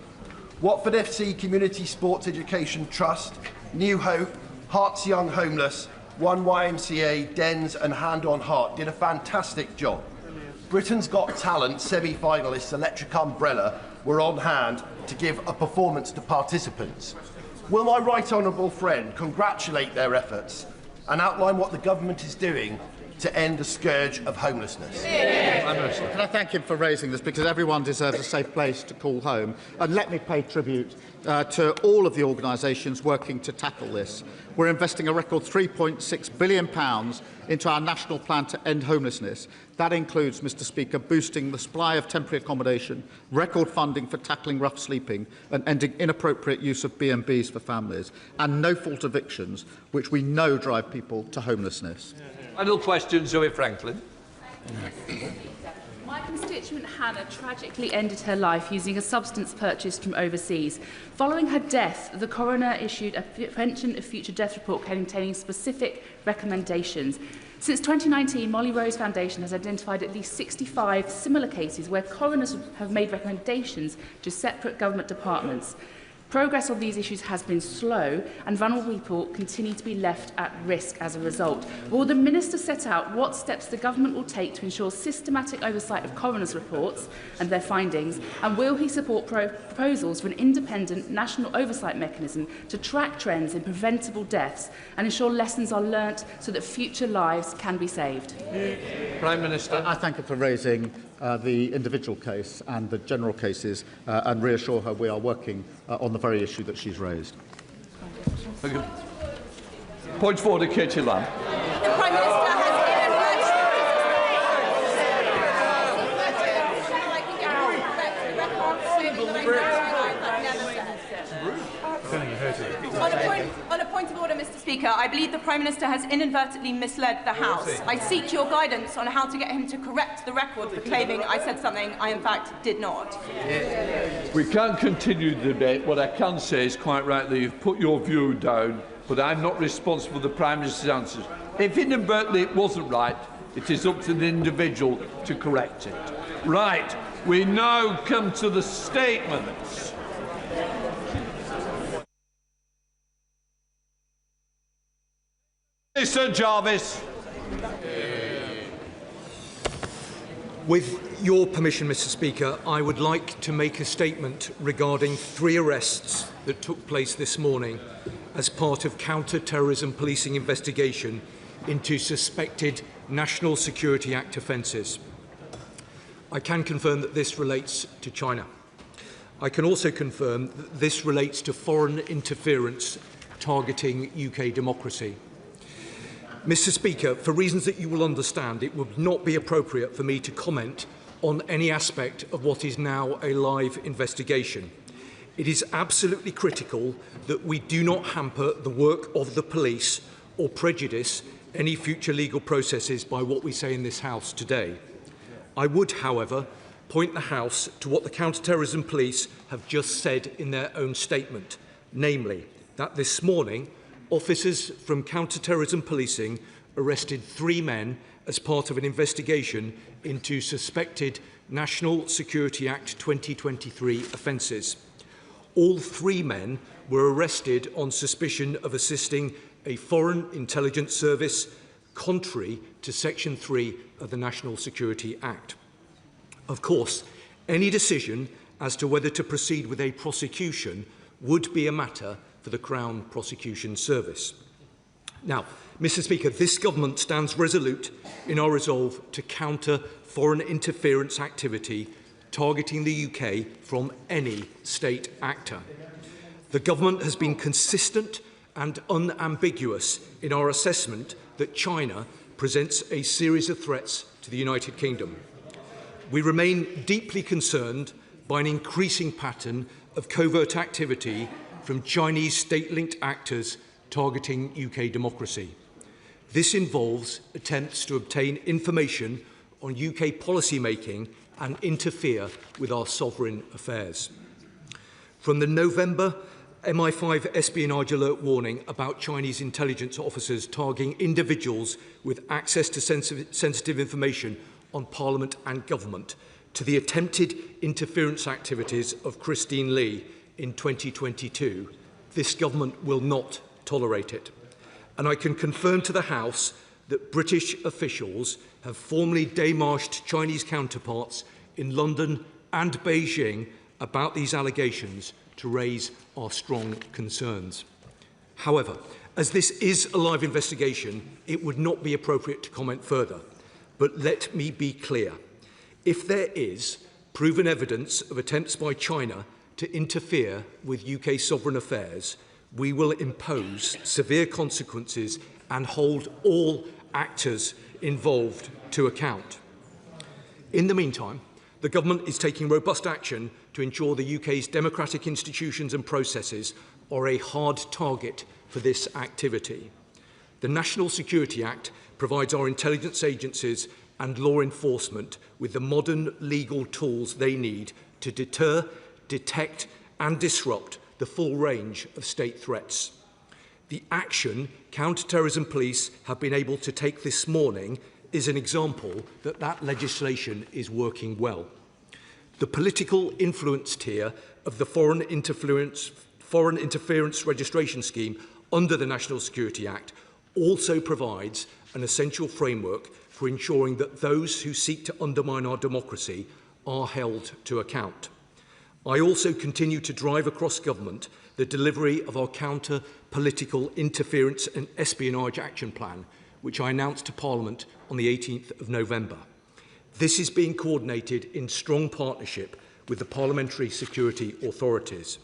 Watford FC Community Sports Education Trust, New Hope, Hearts Young Homeless, One YMCA, Dens and Hand on Heart did a fantastic job. Britain's Got Talent semi-finalists Electric Umbrella were on hand to give a performance to participants. Will my right honourable friend congratulate their efforts and outline what the government is doing to end the scourge of homelessness? Can I thank him for raising this, because everyone deserves a safe place to call home. And let me pay tribute to all of the organisations working to tackle this. We're investing a record £3.6 billion into our national plan to end homelessness. That includes, Mr. Speaker, boosting the supply of temporary accommodation, record funding for tackling rough sleeping and ending inappropriate use of B&Bs for families, and no-fault evictions, which we know drive people to homelessness. Final question, Zoe Franklin. My constituent Hannah tragically ended her life using a substance purchased from overseas. Following her death, the coroner issued a prevention of future death report containing specific recommendations. Since 2019, Molly Rose Foundation has identified at least 65 similar cases where coroners have made recommendations to separate government departments. Progress on these issues has been slow, and vulnerable people continue to be left at risk as a result. Will the Minister set out what steps the government will take to ensure systematic oversight of coroners' reports and their findings, and will he support proposals for an independent national oversight mechanism to track trends in preventable deaths and ensure lessons are learnt so that future lives can be saved? Prime Minister. I thank her for raising the individual case and the general cases and reassure her we are working on the very issue that she's raised. Thank you. Point forward to Katie Lamb. The Prime Minister has On a point of order, Mr. Speaker, I believe the Prime Minister has inadvertently misled the House. I seek your guidance on how to get him to correct the record for claiming I said something I in fact did not. We can't continue the debate. What I can say is, quite rightly, you've put your view down, but I'm not responsible for the Prime Minister's answers. If inadvertently it wasn't right, it is up to the individual to correct it. Right, we now come to the statements. Mr. Jarvis. With your permission, Mr. Speaker, I would like to make a statement regarding 3 arrests that took place this morning as part of counter-terrorism policing investigation into suspected National Security Act offences. I can confirm that this relates to China. I can also confirm that this relates to foreign interference targeting UK democracy. Mr. Speaker, for reasons that you will understand, it would not be appropriate for me to comment on any aspect of what is now a live investigation. It is absolutely critical that we do not hamper the work of the police or prejudice any future legal processes by what we say in this House today. I would, however, point the House to what the counter-terrorism police have just said in their own statement, namely that this morning officers from counter-terrorism policing arrested 3 men as part of an investigation into suspected National Security Act 2023 offences. All 3 men were arrested on suspicion of assisting a foreign intelligence service contrary to Section 3 of the National Security Act. Of course, any decision as to whether to proceed with a prosecution would be a matter for the Crown Prosecution Service. Now, Mr. Speaker, this government stands resolute in our resolve to counter foreign interference activity targeting the UK from any state actor. The government has been consistent and unambiguous in our assessment that China presents a series of threats to the United Kingdom. We remain deeply concerned by an increasing pattern of covert activity from Chinese state-linked actors targeting UK democracy. This involves attempts to obtain information on UK policy making and interfere with our sovereign affairs. From the November MI5 espionage alert warning about Chinese intelligence officers targeting individuals with access to sensitive information on Parliament and government, to the attempted interference activities of Christine Lee in 2022, this government will not tolerate it. And I can confirm to the House that British officials have formally démarched Chinese counterparts in London and Beijing about these allegations to raise our strong concerns. However, as this is a live investigation, it would not be appropriate to comment further. But let me be clear. If there is proven evidence of attempts by China to interfere with UK sovereign affairs, we will impose severe consequences and hold all actors involved to account. In the meantime, the government is taking robust action to ensure the UK's democratic institutions and processes are a hard target for this activity. The National Security Act provides our intelligence agencies and law enforcement with the modern legal tools they need to deter, detect and disrupt the full range of state threats. The action counter-terrorism police have been able to take this morning is an example that that legislation is working well. The political influence tier of the Foreign Interference Registration Scheme under the National Security Act also provides an essential framework for ensuring that those who seek to undermine our democracy are held to account. I also continue to drive across government the delivery of our counter-political interference and espionage action plan, which I announced to Parliament on the 18th of November. This is being coordinated in strong partnership with the parliamentary security authorities.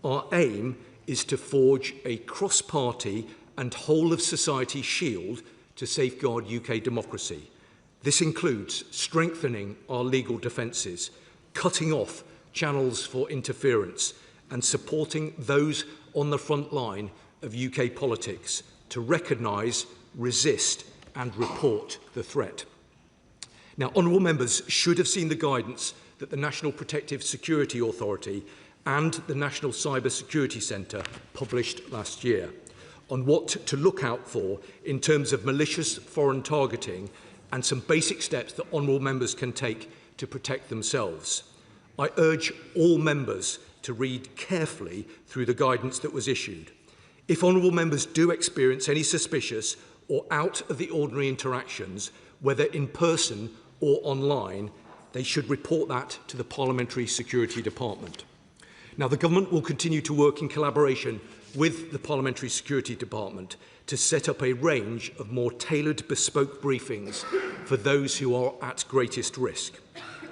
Our aim is to forge a cross-party and whole-of-society shield to safeguard UK democracy. This includes strengthening our legal defences, cutting off channels for interference and supporting those on the front line of UK politics to recognise, resist and report the threat. Now, honourable members should have seen the guidance that the National Protective Security Authority and the National Cyber Security Centre published last year on what to look out for in terms of malicious foreign targeting and some basic steps that honourable members can take to protect themselves. I urge all members to read carefully through the guidance that was issued. If honourable members do experience any suspicious or out of the ordinary interactions, whether in person or online, they should report that to the Parliamentary Security Department. Now, the Government will continue to work in collaboration with the Parliamentary Security Department to set up a range of more tailored bespoke briefings for those who are at greatest risk.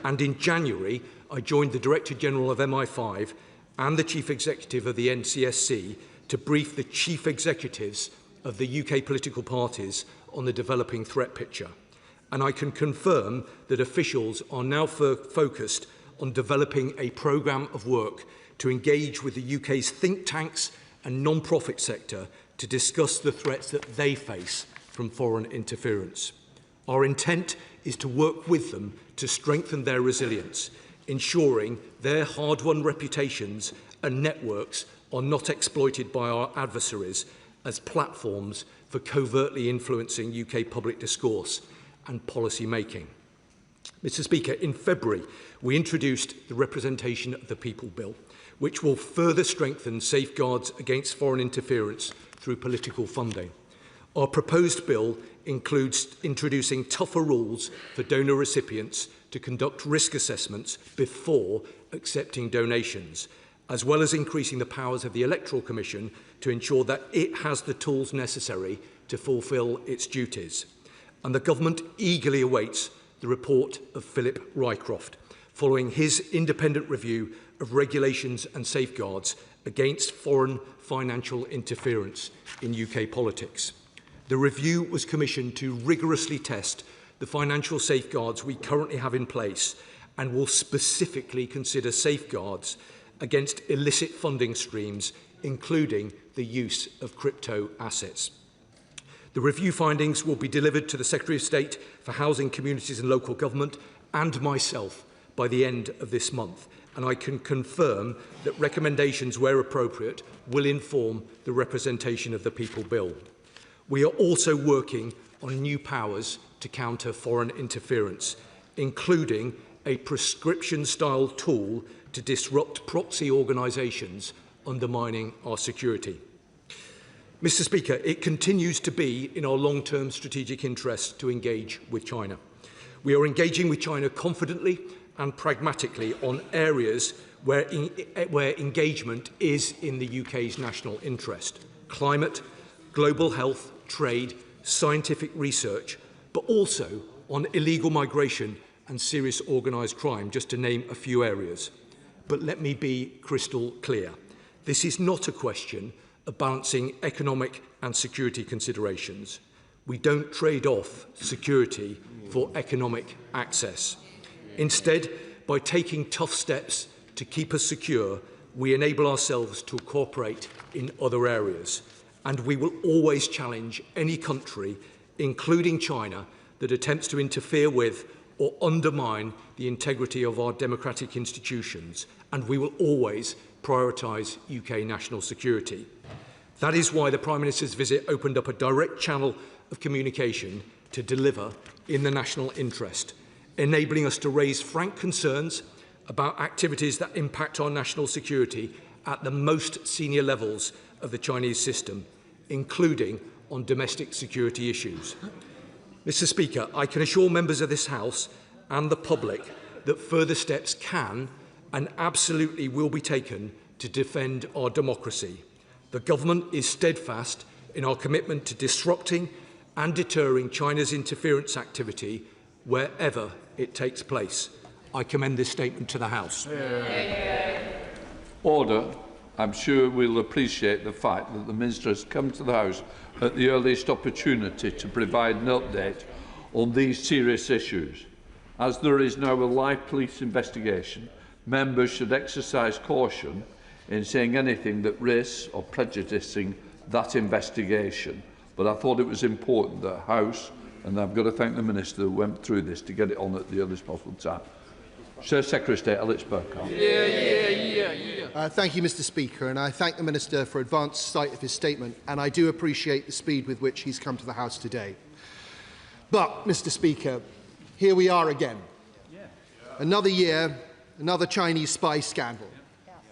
And in January, I joined the Director General of MI5 and the Chief Executive of the NCSC to brief the Chief Executives of the UK political parties on the developing threat picture. And I can confirm that officials are now focused on developing a programme of work to engage with the UK's think tanks and non-profit sector to discuss the threats that they face from foreign interference. Our intent is to work with them to strengthen their resilience, ensuring their hard-won reputations and networks are not exploited by our adversaries as platforms for covertly influencing UK public discourse and policy making. Mr. Speaker, in February, we introduced the Representation of the People Bill, which will further strengthen safeguards against foreign interference through political funding. Our proposed bill includes introducing tougher rules for donor recipients to conduct risk assessments before accepting donations, as well as increasing the powers of the Electoral Commission to ensure that it has the tools necessary to fulfil its duties. And the Government eagerly awaits the report of Philip Rycroft, following his independent review of regulations and safeguards against foreign financial interference in UK politics. The review was commissioned to rigorously test the financial safeguards we currently have in place and will specifically consider safeguards against illicit funding streams, including the use of crypto assets. The review findings will be delivered to the Secretary of State for Housing, Communities and Local Government and myself by the end of this month, and I can confirm that recommendations, where appropriate, will inform the Representation of the People Bill. We are also working on new powers to counter foreign interference, including a prescription-style tool to disrupt proxy organisations undermining our security. Mr. Speaker, it continues to be in our long-term strategic interest to engage with China. We are engaging with China confidently and pragmatically on areas where engagement is in the UK's national interest: climate, global health, trade, scientific research, but also on illegal migration and serious organised crime, just to name a few areas. But let me be crystal clear. This is not a question of balancing economic and security considerations. We don't trade off security for economic access. Instead, by taking tough steps to keep us secure, we enable ourselves to cooperate in other areas. And we will always challenge any country, including China, that attempts to interfere with or undermine the integrity of our democratic institutions, and we will always prioritise UK national security. That is why the Prime Minister's visit opened up a direct channel of communication to deliver in the national interest, enabling us to raise frank concerns about activities that impact our national security at the most senior levels of the Chinese system, including on domestic security issues. Mr. Speaker, I can assure members of this House and the public that further steps can and absolutely will be taken to defend our democracy. The government is steadfast in our commitment to disrupting and deterring China's interference activity wherever it takes place. I commend this statement to the House. Order. I'm sure we'll appreciate the fact that the Minister has come to the House at the earliest opportunity to provide an update on these serious issues. As there is now a live police investigation, members should exercise caution in saying anything that risks or prejudicing that investigation. But I thought it was important that the House, and I've got to thank the Minister who went through this to get it on at the earliest possible time. Sir Secretary of State Alex Burkhardt. Thank you, Mr. Speaker, and I thank the Minister for advance sight of his statement, and I do appreciate the speed with which he's come to the House today. But, Mr. Speaker, here we are again. Another year, another Chinese spy scandal.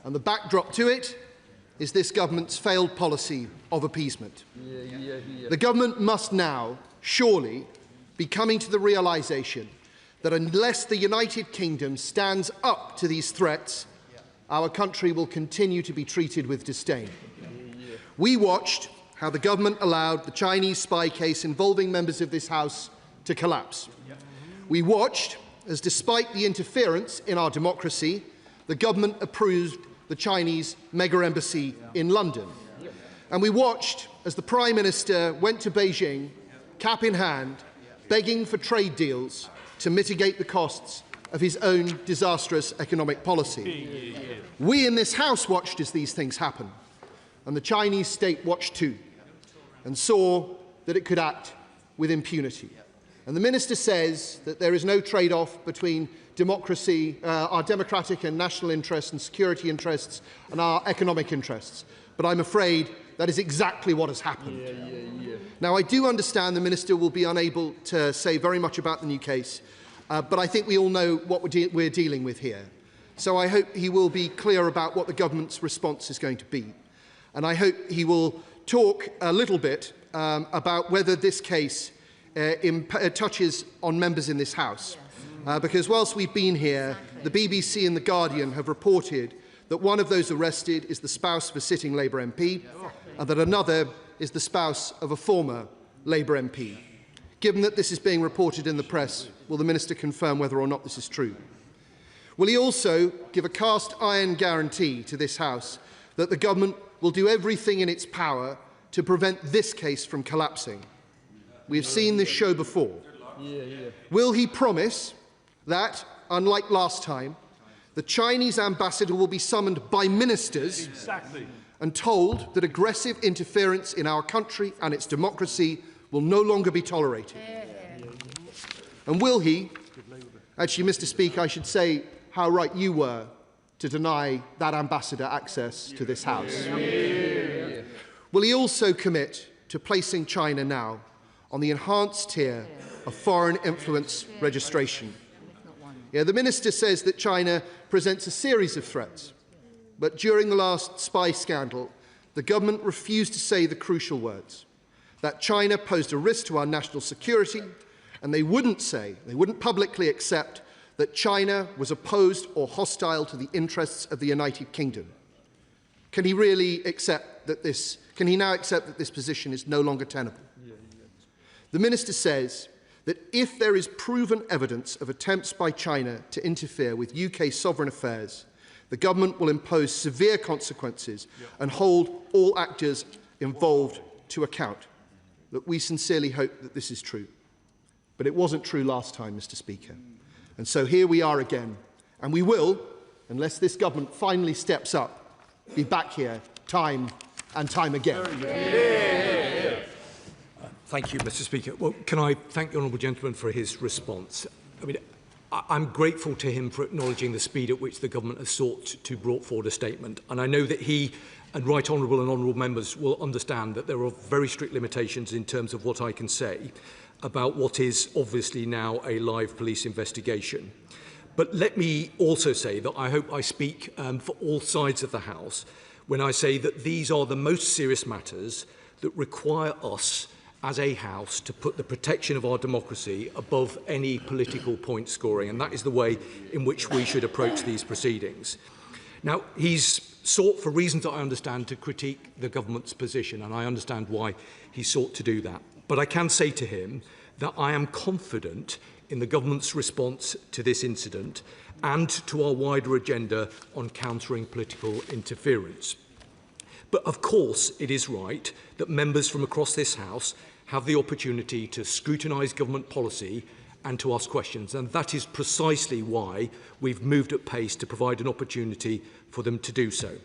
And the backdrop to it is this government's failed policy of appeasement. The government must now, surely, be coming to the realisation that unless the United Kingdom stands up to these threats, our country will continue to be treated with disdain. We watched how the government allowed the Chinese spy case involving members of this House to collapse. We watched as, despite the interference in our democracy, the government approved the Chinese mega embassy in London. And we watched as the Prime Minister went to Beijing, cap in hand, begging for trade deals to mitigate the costs of his own disastrous economic policy. We in this House watched as these things happen, and the Chinese state watched too, and saw that it could act with impunity. And the Minister says that there is no trade-off between democracy, our democratic and national interests and security interests and our economic interests. But I'm afraid that is exactly what has happened. Now, I do understand the Minister will be unable to say very much about the new case, but I think we all know what we're dealing with here. So I hope he will be clear about what the government's response is going to be. And I hope he will talk a little bit about whether this case touches on members in this House. Because whilst we've been here, the BBC and The Guardian have reported that one of those arrested is the spouse of a sitting Labour MP, and that another is the spouse of a former Labour MP. Given that this is being reported in the press, will the Minister confirm whether or not this is true? Will he also give a cast-iron guarantee to this House that the government will do everything in its power to prevent this case from collapsing? We have seen this show before. Will he promise that, unlike last time, the Chinese ambassador will be summoned by ministers and told that aggressive interference in our country and its democracy will no longer be tolerated? And will he, actually, Mr. Speaker, I should say how right you were to deny that ambassador access to this House? Will he also commit to placing China now on the enhanced tier of foreign influence registration? The Minister says that China presents a series of threats, but during the last spy scandal, the government refused to say the crucial words, that China posed a risk to our national security, and they wouldn't publicly accept that China was opposed or hostile to the interests of the United Kingdom. Can he really accept that can he now accept that this position is no longer tenable? The Minister says that if there is proven evidence of attempts by China to interfere with UK sovereign affairs, the government will impose severe consequences and hold all actors involved to account. Look, we sincerely hope that this is true. But it wasn't true last time, Mr. Speaker. And so here we are again. And we will, unless this government finally steps up, be back here time and time again. Thank you, Mr. Speaker. Well, can I thank the honourable gentleman for his response? I mean, I'm grateful to him for acknowledging the speed at which the government has sought to brought forward a statement. And I know that he and right honourable and honourable members will understand that there are very strict limitations in terms of what I can say about what is obviously now a live police investigation. But let me also say that I hope I speak for all sides of the House when I say that these are the most serious matters that require us as a House to put the protection of our democracy above any political point scoring, and that is the way in which we should approach these proceedings. Now, he's sought, for reasons that I understand, to critique the government's position, and I understand why he sought to do that. But I can say to him that I am confident in the government's response to this incident and to our wider agenda on countering political interference. But of course, it is right that members from across this House have the opportunity to scrutinise government policy and to ask questions. And that is precisely why we've moved at pace to provide an opportunity for them to do so.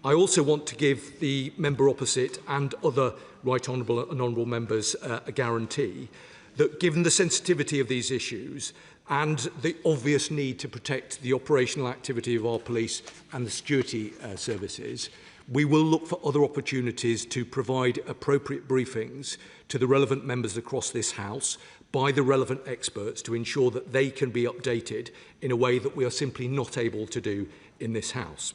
I also want to give the member opposite and other right honourable and honourable members a guarantee that given the sensitivity of these issues and the obvious need to protect the operational activity of our police and the security services, we will look for other opportunities to provide appropriate briefings to the relevant members across this House by the relevant experts to ensure that they can be updated in a way that we are simply not able to do in this House.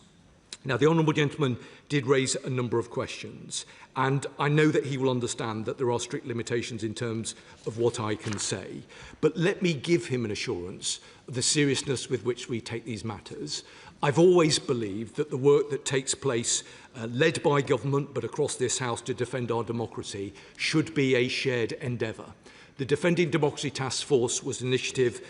Now, the honourable gentleman did raise a number of questions, and I know that he will understand that there are strict limitations in terms of what I can say. But let me give him an assurance of the seriousness with which we take these matters. I've always believed that the work that takes place, led by government but across this House to defend our democracy, should be a shared endeavour. The Defending Democracy Task Force was an initiative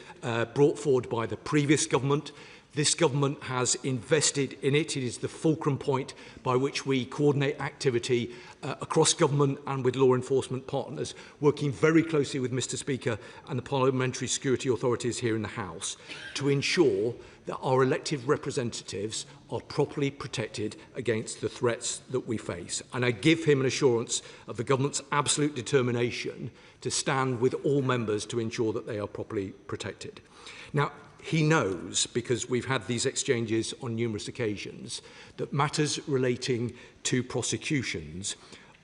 brought forward by the previous government. This government has invested in it. It is the fulcrum point by which we coordinate activity across government and with law enforcement partners, working very closely with Mr. Speaker and the parliamentary security authorities here in the House to ensure that our elected representatives are properly protected against the threats that we face. And I give him an assurance of the government's absolute determination to stand with all members to ensure that they are properly protected. Now, he knows, because we've had these exchanges on numerous occasions, that matters relating to prosecutions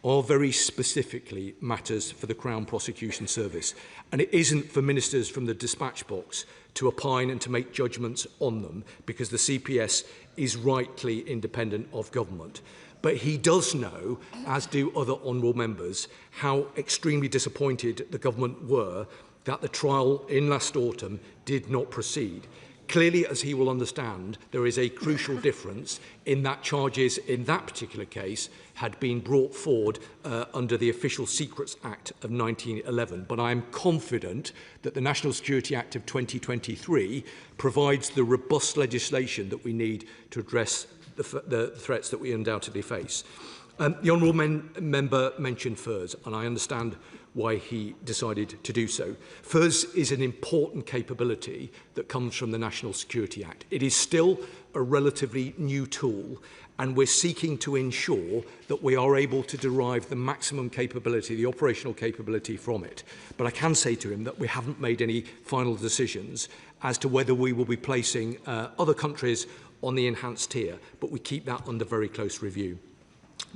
are very specifically matters for the Crown Prosecution Service. And it isn't for ministers from the dispatch box to opine and to make judgments on them, because the CPS is rightly independent of government. But he does know, as do other honourable members, how extremely disappointed the government were that the trial in last autumn did not proceed. Clearly, as he will understand, there is a crucial difference in that charges in that particular case had been brought forward under the Official Secrets Act of 1911. But I am confident that the National Security Act of 2023 provides the robust legislation that we need to address the threats that we undoubtedly face. The honourable member mentioned FIRS, and I understand why he decided to do so. FIRS is an important capability that comes from the National Security Act. It is still a relatively new tool, and we're seeking to ensure that we are able to derive the maximum capability, the operational capability from it. But I can say to him that we haven't made any final decisions as to whether we will be placing other countries on the enhanced tier, but we keep that under very close review.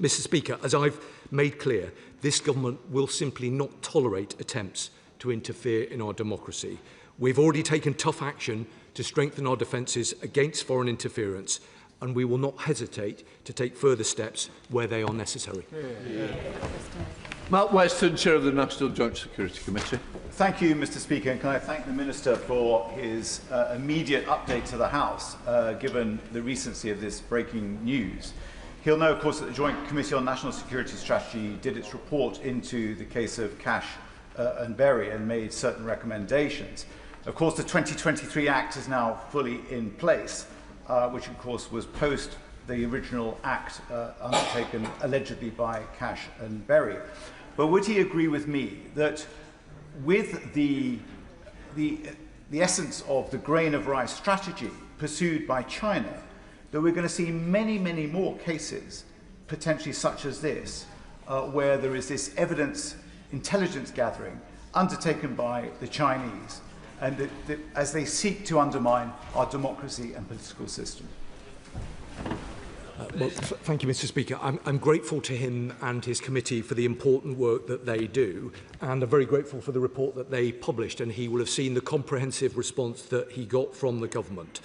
Mr. Speaker, as I've made clear, this government will simply not tolerate attempts to interfere in our democracy. We've already taken tough action to strengthen our defences against foreign interference, and we will not hesitate to take further steps where they are necessary. Mark Weston, Chair of the National Joint Security Committee. Thank you, Mr. Speaker, and can I thank the Minister for his immediate update to the House, given the recency of this breaking news. He'll know, of course, that the Joint Committee on National Security Strategy did its report into the case of Cash and Berry and made certain recommendations. Of course, the 2023 Act is now fully in place, which, of course, was post the original Act undertaken allegedly by Cash and Berry. But would he agree with me that with the essence of the grain of rice strategy pursued by China, that we're going to see many, many more cases, potentially such as this, where there is this evidence intelligence gathering undertaken by the Chinese, and as they seek to undermine our democracy and political system. Well, thank you, Mr. Speaker. I'm grateful to him and his committee for the important work that they do, and I'm very grateful for the report that they published, and he will have seen the comprehensive response that he got from the government.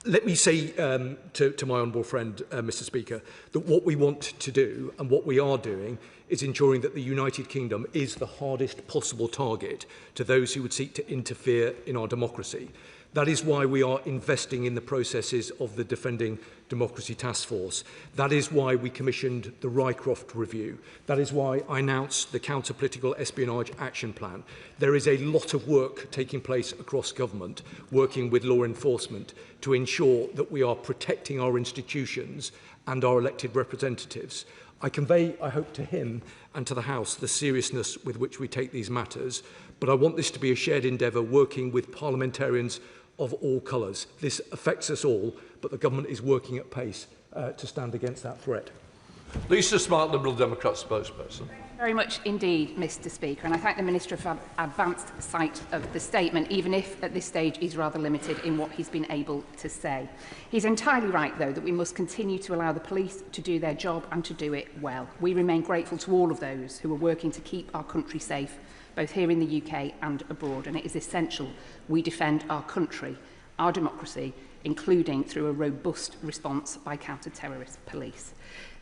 Let me say to my honourable friend, Mr. Speaker, that what we want to do and what we are doing is ensuring that the United Kingdom is the hardest possible target to those who would seek to interfere in our democracy. That is why we are investing in the processes of the Defending Democracy Task Force. That is why we commissioned the Rycroft Review. That is why I announced the Counter-Political Espionage Action Plan. There is a lot of work taking place across government, working with law enforcement to ensure that we are protecting our institutions and our elected representatives. I convey, I hope, to him and to the House the seriousness with which we take these matters, but I want this to be a shared endeavour working with parliamentarians of all colours. This affects us all, but the government is working at pace to stand against that threat. Lisa Smart, Liberal Democrat spokesperson. Very much indeed, Mr. Speaker, and I thank the Minister for advanced sight of the statement, even if at this stage he's rather limited in what he's been able to say. He's entirely right, though, that we must continue to allow the police to do their job and to do it well. We remain grateful to all of those who are working to keep our country safe, both here in the UK and abroad, and it is essential we defend our country, our democracy, including through a robust response by counter-terrorist police.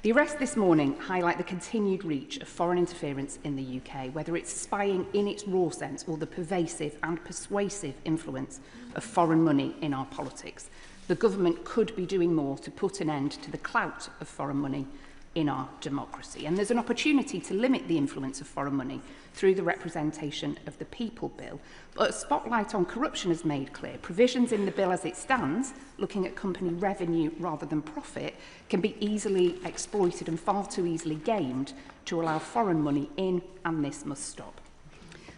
The arrests this morning highlight the continued reach of foreign interference in the UK, whether it's spying in its raw sense or the pervasive and persuasive influence of foreign money in our politics. The government could be doing more to put an end to the clout of foreign money in our democracy. And there's an opportunity to limit the influence of foreign money through the Representation of the People Bill. But a spotlight on corruption has made clear provisions in the bill as it stands, looking at company revenue rather than profit, can be easily exploited and far too easily gamed to allow foreign money in, and this must stop.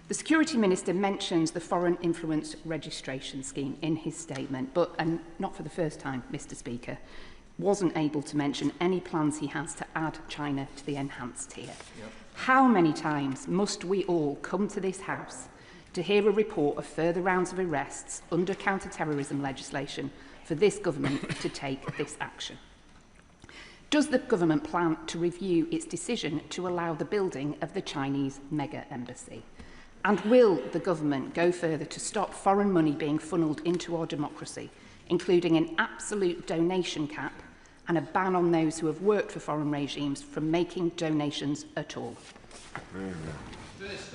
The Security Minister mentions the Foreign Influence Registration Scheme in his statement, but, and not for the first time, Mr. Speaker, wasn't able to mention any plans he has to add China to the enhanced tier. Yep. How many times must we all come to this House to hear a report of further rounds of arrests under counter-terrorism legislation for this government to take this action? Does the government plan to review its decision to allow the building of the Chinese mega embassy? And will the government go further to stop foreign money being funnelled into our democracy, including an absolute donation cap and a ban on those who have worked for foreign regimes from making donations at all?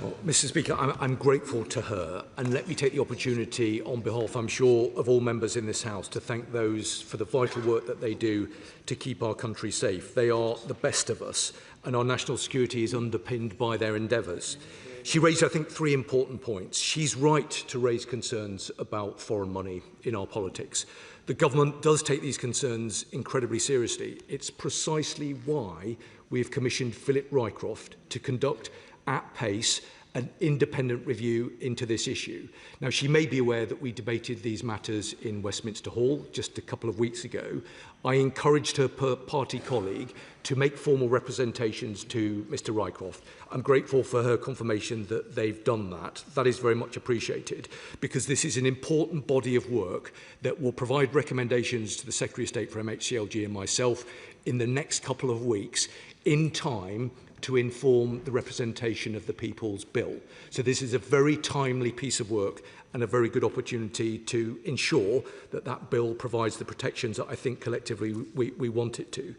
Well, Mr. Speaker, I'm grateful to her, and let me take the opportunity on behalf, I'm sure, of all members in this House to thank those for the vital work that they do to keep our country safe. They are the best of us, and our national security is underpinned by their endeavours. She raised, I think, three important points. She's right to raise concerns about foreign money in our politics. The government does take these concerns incredibly seriously. It's precisely why we've commissioned Philip Rycroft to conduct at pace an independent review into this issue. Now, she may be aware that we debated these matters in Westminster Hall just a couple of weeks ago. I encouraged her party colleague to make formal representations to Mr. Rycroft. I'm grateful for her confirmation that they've done that. That is very much appreciated, because this is an important body of work that will provide recommendations to the Secretary of State for MHCLG and myself in the next couple of weeks in time to inform the representation of the People's Bill. So this is a very timely piece of work and a very good opportunity to ensure that that bill provides the protections that I think collectively we want it to.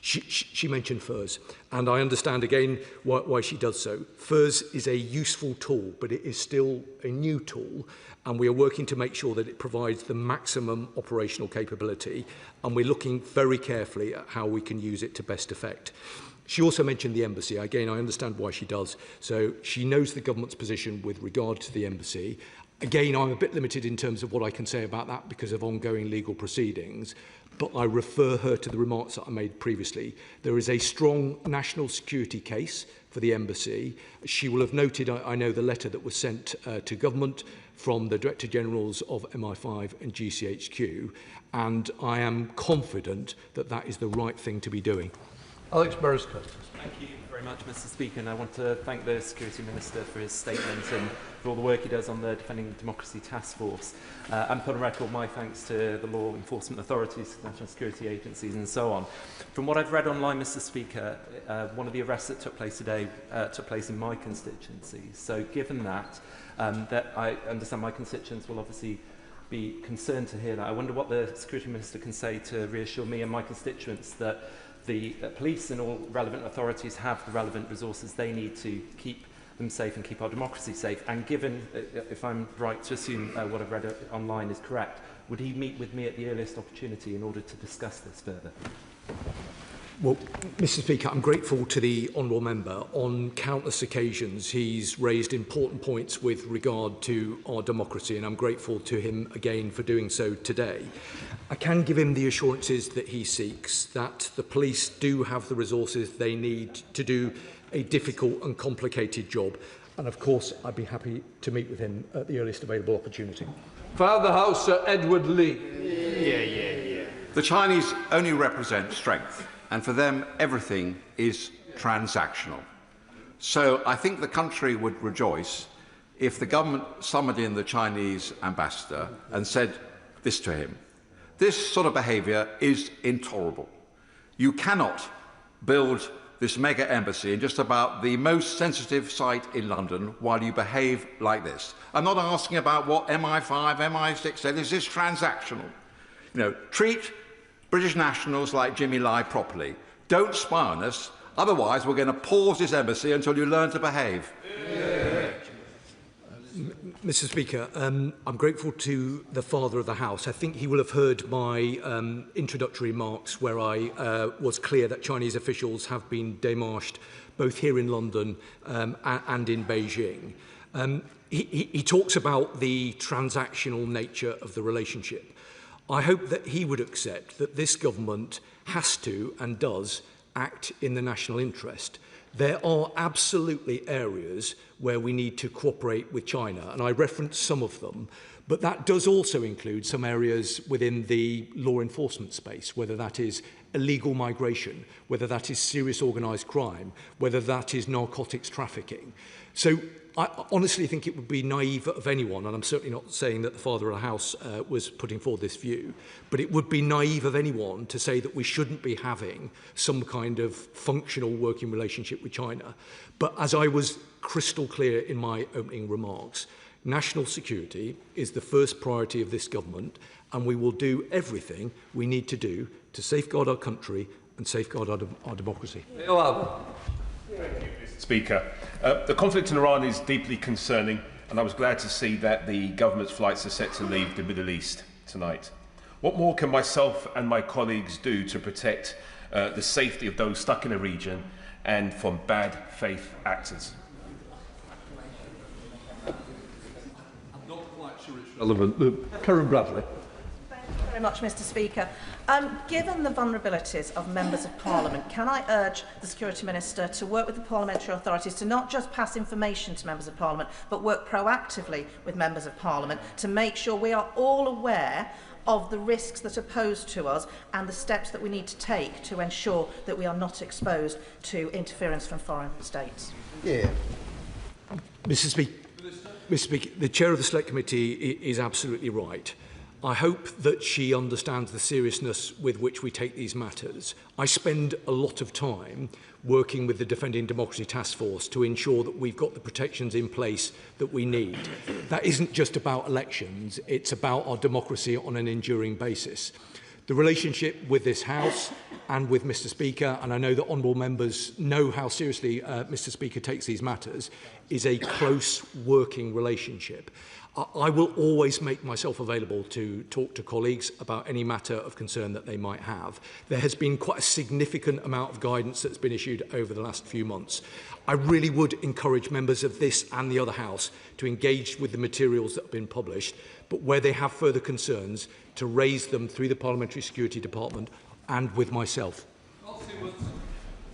She mentioned FERS, and I understand again why she does so. FERS is a useful tool, but it is still a new tool, and we are working to make sure that it provides the maximum operational capability, and we're looking very carefully at how we can use it to best effect. She also mentioned the embassy. Again, I understand why she does. So she knows the government's position with regard to the embassy. Again, I'm a bit limited in terms of what I can say about that because of ongoing legal proceedings, but I refer her to the remarks that I made previously. There is a strong national security case for the embassy. She will have noted, I know, the letter that was sent to government from the Director Generals of MI5 and GCHQ, and I am confident that that is the right thing to be doing. Alex Beresford. Thank you very much, Mr. Speaker, and I want to thank the Security Minister for his statement and for all the work he does on the Defending Democracy Task Force. And put on record my thanks to the law enforcement authorities, national security agencies and so on. From what I've read online, Mr. Speaker, one of the arrests that took place today took place in my constituency. So given that, that I understand my constituents will obviously be concerned to hear that, I wonder what the Security Minister can say to reassure me and my constituents that the police and all relevant authorities have the relevant resources they need to keep them safe and keep our democracy safe. And given, if I'm right to assume what I've read online is correct, would he meet with me at the earliest opportunity in order to discuss this further? Well, Mr. Speaker, I'm grateful to the honourable member. On countless occasions, he's raised important points with regard to our democracy, and I'm grateful to him again for doing so today. I can give him the assurances that he seeks, that the police do have the resources they need to do a difficult and complicated job. And of course, I'd be happy to meet with him at the earliest available opportunity. Father House, Sir Edward Lee. The Chinese only represent strength, and for them everything is transactional. So I think the country would rejoice if the government summoned in the Chinese ambassador and said this to him: this sort of behaviour is intolerable. You cannot build this mega embassy in just about the most sensitive site in London while you behave like this. I'm not asking about what MI5, MI6 said. This is transactional. You know, treat British nationals like Jimmy Lai properly. Don't spy on us. Otherwise, we're going to pause this embassy until you learn to behave. Mr. Speaker, I'm grateful to the Father of the House. I think he will have heard my introductory remarks where I was clear that Chinese officials have been démarched both here in London and in Beijing. He talks about the transactional nature of the relationship. I hope that he would accept that this government has to and does act in the national interest. There are absolutely areas where we need to cooperate with China, and I referenced some of them, but that does also include some areas within the law enforcement space, whether that is illegal migration, whether that is serious organised crime, whether that is narcotics trafficking. So I honestly think it would be naive of anyone, and I'm certainly not saying that the Father of the House was putting forward this view, but it would be naive of anyone to say that we shouldn't be having some kind of functional working relationship with China. But as I was crystal clear in my opening remarks, national security is the first priority of this government, and we will do everything we need to do to safeguard our country and safeguard our democracy. Speaker, the conflict in Iran is deeply concerning, and I was glad to see that the government's flights are set to leave the Middle East tonight. What more can myself and my colleagues do to protect the safety of those stuck in the region and from bad faith actors? I'm not quite sure it's relevant. Karen Bradley. Very much, Mr. Speaker. Given the vulnerabilities of members of Parliament, can I urge the Security Minister to work with the parliamentary authorities to not just pass information to members of Parliament, but work proactively with members of Parliament to make sure we are all aware of the risks that are posed to us and the steps that we need to take to ensure that we are not exposed to interference from foreign states? Mr. Speaker, the Chair of the Select Committee is absolutely right. I hope that she understands the seriousness with which we take these matters. I spend a lot of time working with the Defending Democracy Task Force to ensure that we've got the protections in place that we need. That isn't just about elections, it's about our democracy on an enduring basis. The relationship with this House and with Mr. Speaker, and I know that honourable members know how seriously Mr. Speaker takes these matters, is a close working relationship. I will always make myself available to talk to colleagues about any matter of concern that they might have. There has been quite a significant amount of guidance that's been issued over the last few months. I really would encourage members of this and the other House to engage with the materials that have been published, but where they have further concerns, to raise them through the Parliamentary Security Department and with myself.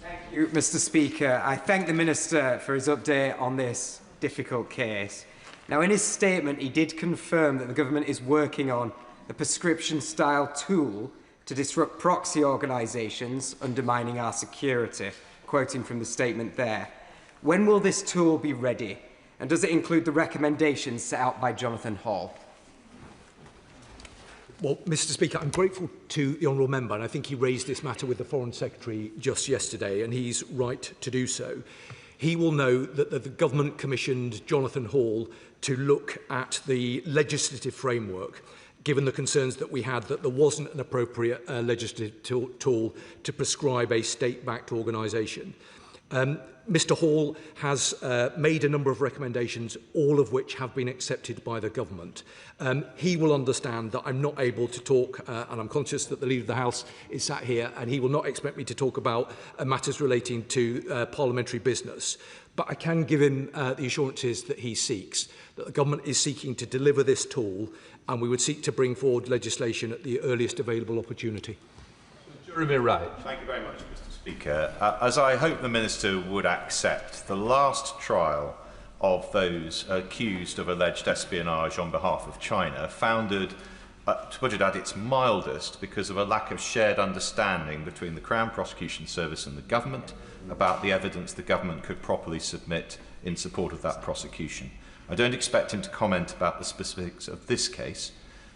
Thank you, Mr. Speaker. I thank the Minister for his update on this difficult case. Now, in his statement, he did confirm that the government is working on a prescription-style tool to disrupt proxy organisations undermining our security, quoting from the statement there. When will this tool be ready? And does it include the recommendations set out by Jonathan Hall? Well, Mr. Speaker, I'm grateful to the honourable member, and I think he raised this matter with the Foreign Secretary just yesterday, and he's right to do so. He will know that the government commissioned Jonathan Hall to look at the legislative framework, given the concerns that we had that there wasn't an appropriate legislative tool to prescribe a state-backed organisation. Mr Hall has made a number of recommendations, all of which have been accepted by the government. He will understand that I'm not able to talk, and I'm conscious that the Leader of the House is sat here, and he will not expect me to talk about matters relating to parliamentary business. But I can give him the assurances that he seeks, that the government is seeking to deliver this tool, and we would seek to bring forward legislation at the earliest available opportunity. Jeremy Wright. Thank you very much, Mr. Speaker. As I hope the Minister would accept, the last trial of those accused of alleged espionage on behalf of China founded, to put it at its mildest, because of a lack of shared understanding between the Crown Prosecution Service and the government about the evidence the government could properly submit in support of that prosecution. I don't expect him to comment about the specifics of this case,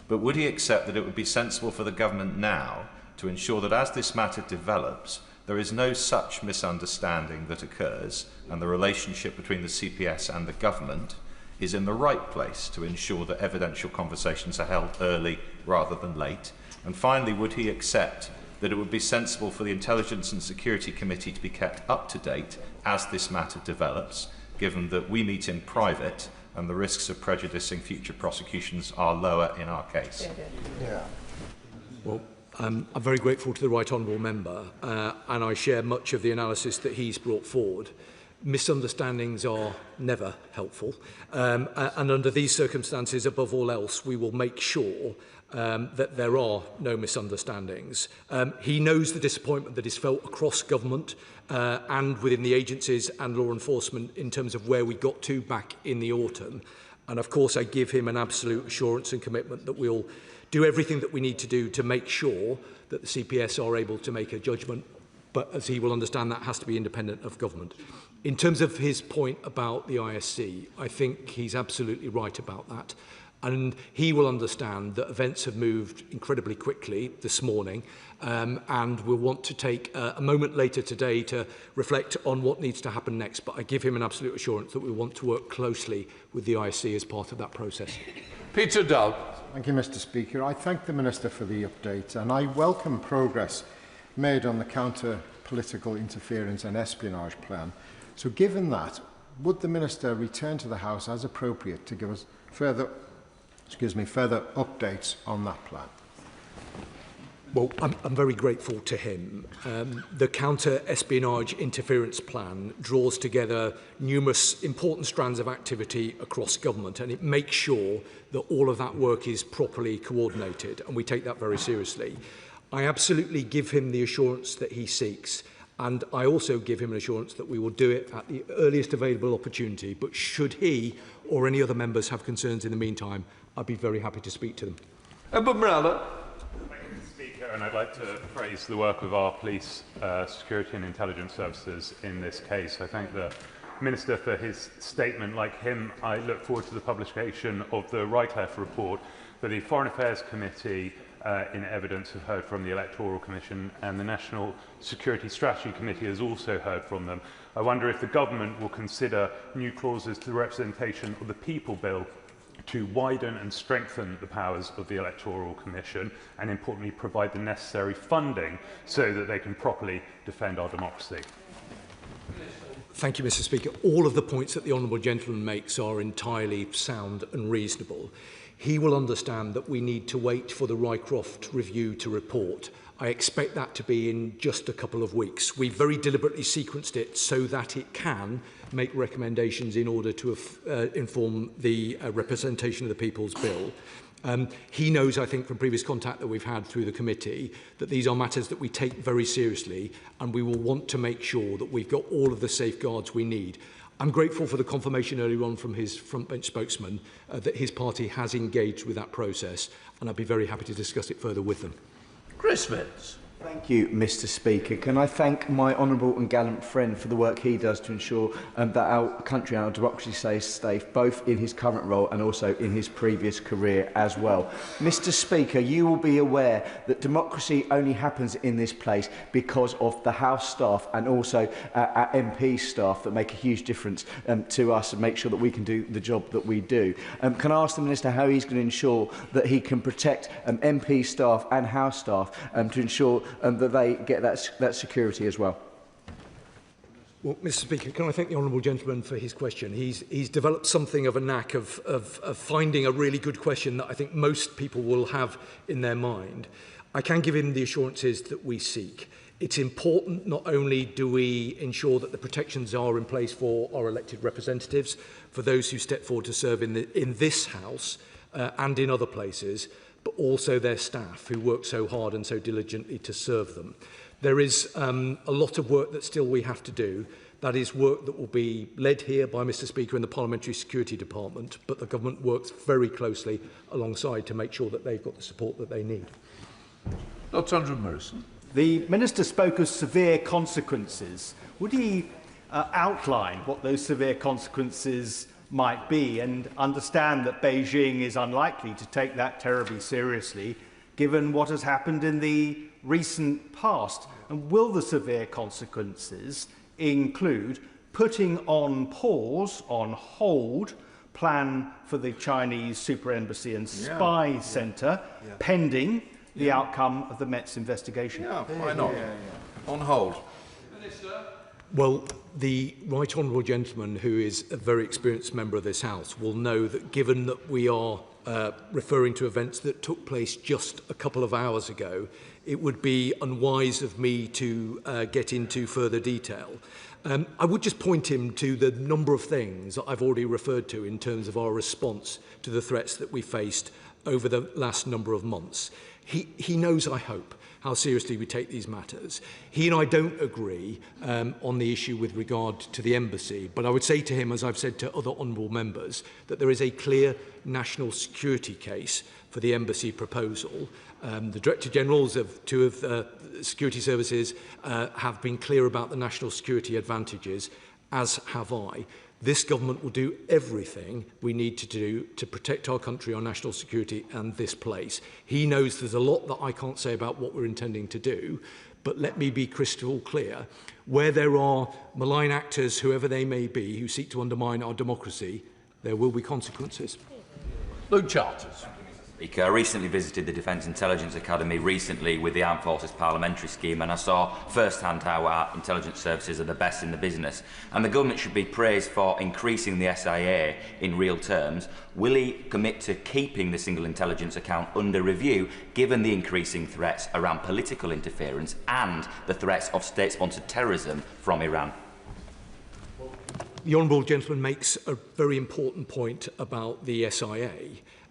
but would he accept that it would be sensible for the government now to ensure that as this matter develops, there is no such misunderstanding that occurs and the relationship between the CPS and the government is in the right place to ensure that evidential conversations are held early rather than late? And finally, would he accept that it would be sensible for the Intelligence and Security Committee to be kept up to date as this matter develops, given that we meet in private and the risks of prejudicing future prosecutions are lower in our case? Well, I'm very grateful to the right honourable member, and I share much of the analysis that he's brought forward. Misunderstandings are never helpful, and under these circumstances, above all else, we will make sure that there are no misunderstandings. He knows the disappointment that is felt across government and within the agencies and law enforcement in terms of where we got to back in the autumn. And of course, I give him an absolute assurance and commitment that we'll do everything that we need to do to make sure that the CPS are able to make a judgment, but as he will understand, that has to be independent of government. In terms of his point about the ISC, I think he's absolutely right about that. And he will understand that events have moved incredibly quickly this morning, and we'll want to take a moment later today to reflect on what needs to happen next. But I give him an absolute assurance that we want to work closely with the ISC as part of that process. Peter Dove. Thank you, Mr. Speaker. I thank the Minister for the update, and I welcome progress made on the counter-political interference and espionage plan. So given that, would the Minister return to the House as appropriate to give us further updates on that plan? Well, I'm very grateful to him. The counter-espionage interference plan draws together numerous important strands of activity across government, and it makes sure that all of that work is properly coordinated, and we take that very seriously. I absolutely give him the assurance that he seeks, and I also give him an assurance that we will do it at the earliest available opportunity. But should he or any other members have concerns in the meantime, I'd be very happy to speak to them. Morella. And I'd like to praise the work of our police, security and intelligence services in this case. I thank the Minister for his statement. Like him, I look forward to the publication of the Right-Left report. For the Foreign Affairs Committee, in evidence, have heard from the Electoral Commission, and the National Security Strategy Committee has also heard from them. I wonder if the government will consider new clauses to the Representation of the People Bill to widen and strengthen the powers of the Electoral Commission and, importantly, provide the necessary funding so that they can properly defend our democracy. Thank you, Mr. Speaker. All of the points that the honourable gentleman makes are entirely sound and reasonable. He will understand that we need to wait for the Rycroft review to report. I expect that to be in just a couple of weeks. We very deliberately sequenced it so that it can make recommendations in order to inform the representation of the People's Bill. He knows, I think, from previous contact that we've had through the committee, that these are matters that we take very seriously, and we will want to make sure that we've got all of the safeguards we need. I'm grateful for the confirmation earlier on from his frontbench spokesman that his party has engaged with that process, and I'd be very happy to discuss it further with them. Chris Vince. Thank you, Mr. Speaker. Can I thank my honourable and gallant friend for the work he does to ensure that our country and our democracy stays safe, both in his current role and also in his previous career as well. Mr. Speaker, you will be aware that democracy only happens in this place because of the House staff and also our MP staff that make a huge difference to us and make sure that we can do the job that we do. Can I ask the Minister how he's going to ensure that he can protect MP staff and House staff to ensure that they get that security as well? Well, Mr. Speaker, can I thank the honourable gentleman for his question? He's developed something of a knack of finding a really good question that I think most people will have in their mind. I can give him the assurances that we seek. It's important not only do we ensure that the protections are in place for our elected representatives, for those who step forward to serve in this House and in other places, but also their staff who work so hard and so diligently to serve them. There is a lot of work that still we have to do. That is work that will be led here by Mr. Speaker in the Parliamentary Security Department, but the government works very closely alongside to make sure that they've got the support that they need. Dr. Andrew Morrison. The Minister spoke of severe consequences. Would he outline what those severe consequences might be, and understand that Beijing is unlikely to take that terribly seriously given what has happened in the recent past? And will the severe consequences include putting on pause, on hold, plan for the Chinese super embassy and spy centre pending the outcome of the Met's investigation? Yeah, why not? On hold. Well, the right honourable gentleman, who is a very experienced member of this House, will know that given that we are referring to events that took place just a couple of hours ago, it would be unwise of me to get into further detail. I would just point him to the number of things that I've already referred to in terms of our response to the threats that we faced over the last number of months. He knows, I hope, how seriously we take these matters. He and I don't agree on the issue with regard to the embassy, but I would say to him, as I've said to other honourable members, that there is a clear national security case for the embassy proposal. The Director Generals of two of the security services have been clear about the national security advantages, as have I. This government will do everything we need to do to protect our country, our national security and this place. He knows there's a lot that I can't say about what we're intending to do, but let me be crystal clear. Where there are malign actors, whoever they may be, who seek to undermine our democracy, there will be consequences. Luke Charters. Speaker, I recently visited the Defence Intelligence Academy recently with the Armed Forces Parliamentary Scheme, and I saw firsthand how our intelligence services are the best in the business. And the government should be praised for increasing the SIA in real terms. Will he commit to keeping the single intelligence account under review, given the increasing threats around political interference and the threats of state-sponsored terrorism from Iran? The honourable gentleman makes a very important point about the SIA.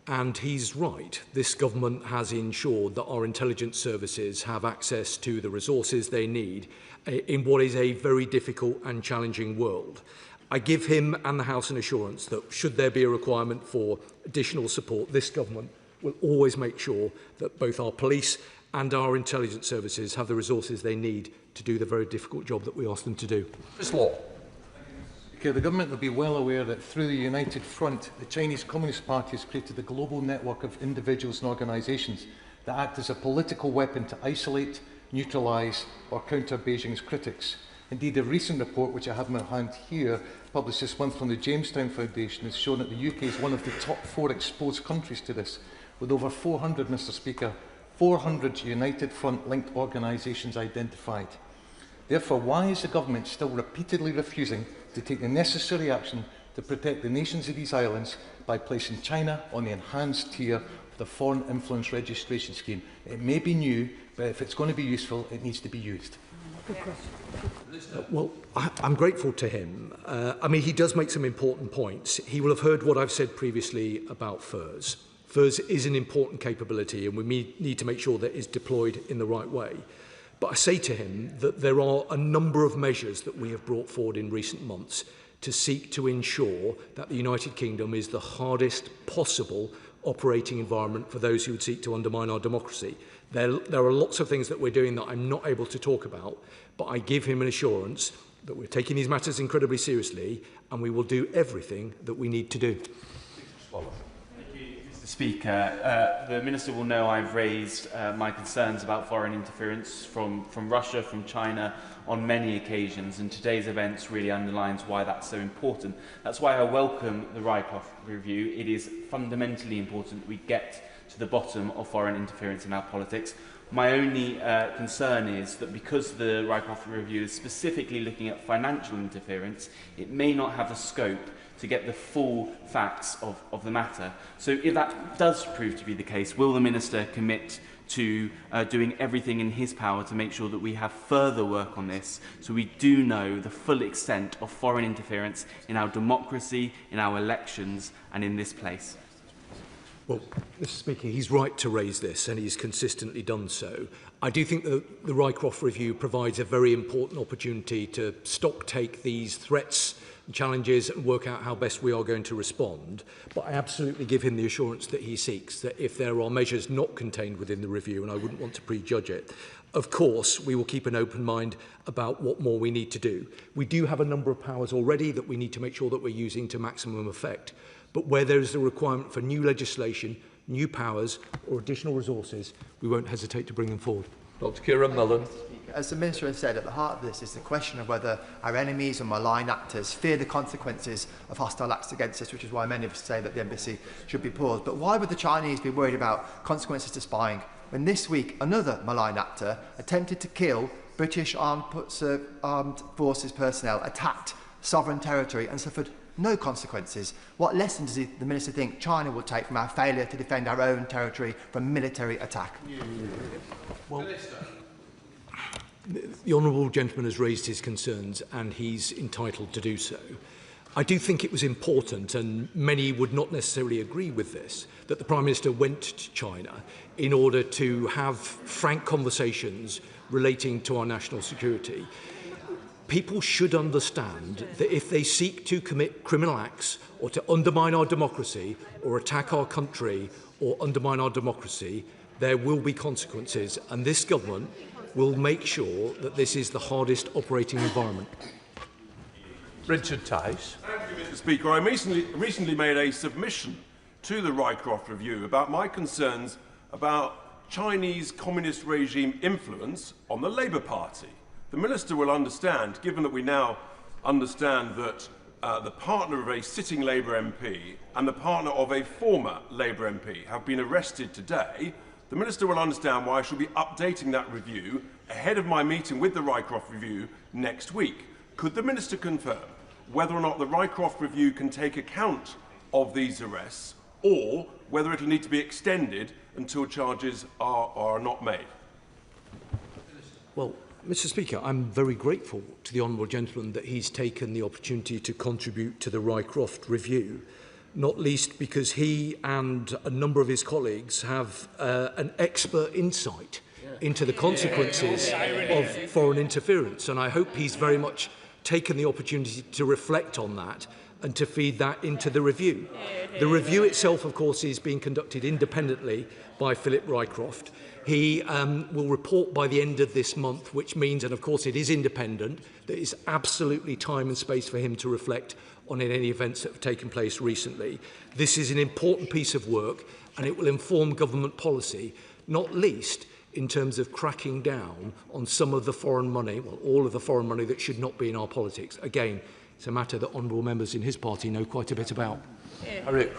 And he's right. This government has ensured that our intelligence services have access to the resources they need in what is a very difficult and challenging world. I give him and the House an assurance that should there be a requirement for additional support, this government will always make sure that both our police and our intelligence services have the resources they need to do the very difficult job that we ask them to do. Ms. Law. The government will be well aware that through the United Front, the Chinese Communist Party has created a global network of individuals and organisations that act as a political weapon to isolate, neutralise or counter Beijing's critics. Indeed, a recent report, which I have in my hand here, published this month from the Jamestown Foundation, has shown that the UK is one of the top 4 exposed countries to this, with over 400, Mr. Speaker, 400 United Front-linked organisations identified. Therefore, why is the government still repeatedly refusing to take the necessary action to protect the nations of these islands by placing China on the enhanced tier of the Foreign Influence Registration Scheme? It may be new, but if it's going to be useful, it needs to be used. Well, I'm grateful to him. I mean, he does make some important points. He will have heard what I've said previously about FIRS. FIRS is an important capability, and we need to make sure that it's deployed in the right way. But I say to him that there are a number of measures that we have brought forward in recent months to seek to ensure that the United Kingdom is the hardest possible operating environment for those who would seek to undermine our democracy. There are lots of things that we're doing that I'm not able to talk about, but I give him an assurance that we're taking these matters incredibly seriously and we will do everything that we need to do. Mr. Speaker, the Minister will know I've raised my concerns about foreign interference from Russia, from China on many occasions, and today's events really underlines why that's so important. That's why I welcome the Rycroft review. It is fundamentally important that we get to the bottom of foreign interference in our politics. My only concern is that because the Rycroft review is specifically looking at financial interference, it may not have the scope to get the full facts of the matter. So if that does prove to be the case, will the Minister commit to doing everything in his power to make sure that we have further work on this so we do know the full extent of foreign interference in our democracy, in our elections and in this place? Well, Mr. Speaker, he's right to raise this, and he's consistently done so. I do think that the Rycroft review provides a very important opportunity to stocktake these threats and challenges and work out how best we are going to respond. But I absolutely give him the assurance that he seeks, that if there are measures not contained within the review, and I wouldn't want to prejudge it, of course, we will keep an open mind about what more we need to do. We do have a number of powers already that we need to make sure that we're using to maximum effect. But where there is a requirement for new legislation, new powers or additional resources, we won't hesitate to bring them forward. Dr. Kieran Millen. As the Minister has said, at the heart of this is the question of whether our enemies and malign actors fear the consequences of hostile acts against us, which is why many of us say that the embassy should be paused. But why would the Chinese be worried about consequences to spying when this week another malign actor attempted to kill British armed forces personnel, attacked sovereign territory and suffered no consequences? What lessons does the Minister think China will take from our failure to defend our own territory from military attack? Well, the honourable gentleman has raised his concerns and he's entitled to do so. I do think it was important, and many would not necessarily agree with this, that the Prime Minister went to China in order to have frank conversations relating to our national security. People should understand that if they seek to commit criminal acts or to undermine our democracy or attack our country or undermine our democracy, there will be consequences, and this government will make sure that this is the hardest operating environment. Richard Tice. Thank you, Mr. Speaker. I recently made a submission to the Rycroft review about my concerns about Chinese communist regime influence on the Labour Party. The Minister will understand, given that we now understand that the partner of a sitting Labour MP and the partner of a former Labour MP have been arrested today, the Minister will understand why I shall be updating that review ahead of my meeting with the Rycroft review next week. Could the Minister confirm whether or not the Rycroft review can take account of these arrests, or whether it will need to be extended until charges are not made? Well, Mr. Speaker, I'm very grateful to the honourable gentleman that he's taken the opportunity to contribute to the Rycroft review, not least because he and a number of his colleagues have an expert insight into the consequences of foreign interference. And I hope he's very much taken the opportunity to reflect on that and to feed that into the review. The review itself, of course, is being conducted independently by Philip Rycroft. He will report by the end of this month, which means, and of course it is independent, there is absolutely time and space for him to reflect on any events that have taken place recently. This is an important piece of work and it will inform government policy, not least in terms of cracking down on some of the foreign money, well, all of the foreign money that should not be in our politics. Again, it's a matter that honourable members in his party know quite a bit about. Mr.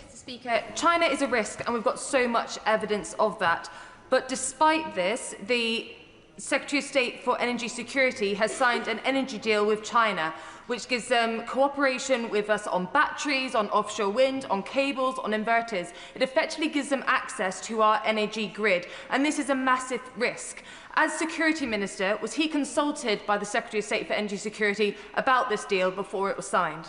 Speaker, China is a risk, and we've got so much evidence of that. But despite this, the Secretary of State for Energy Security has signed an energy deal with China, which gives them cooperation with us on batteries, on offshore wind, on cables, on inverters. It effectively gives them access to our energy grid, and this is a massive risk. As Security Minister, was he consulted by the Secretary of State for Energy Security about this deal before it was signed?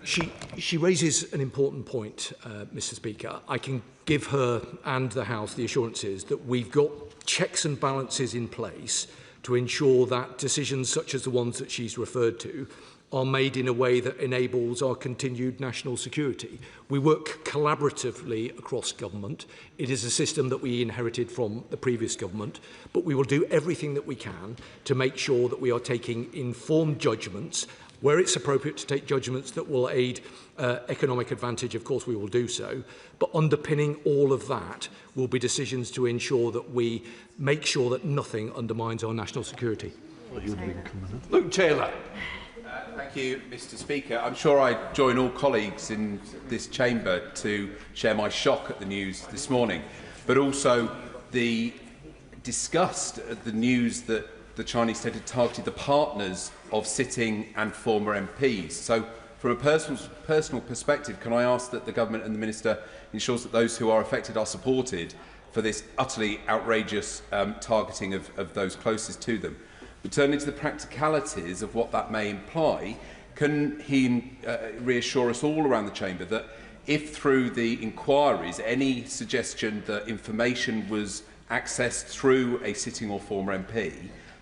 She raises an important point, Mr. Speaker. I can give her and the House the assurances that we've got checks and balances in place to ensure that decisions such as the ones that she's referred to are made in a way that enables our continued national security. We work collaboratively across government. It is a system that we inherited from the previous government, but we will do everything that we can to make sure that we are taking informed judgments. Where it's appropriate to take judgments that will aid economic advantage, of course we will do so. But underpinning all of that will be decisions to ensure that we make sure that nothing undermines our national security. Luke Taylor. Thank you, Mr. Speaker. I'm sure I join all colleagues in this chamber to share my shock at the news this morning, but also the disgust at the news that the Chinese state had targeted the partners of sitting and former MPs. So, from a personal perspective, can I ask that the government and the Minister ensures that those who are affected are supported for this utterly outrageous targeting of those closest to them? But turning to the practicalities of what that may imply, can he reassure us all around the chamber that if through the inquiries any suggestion that information was accessed through a sitting or former MP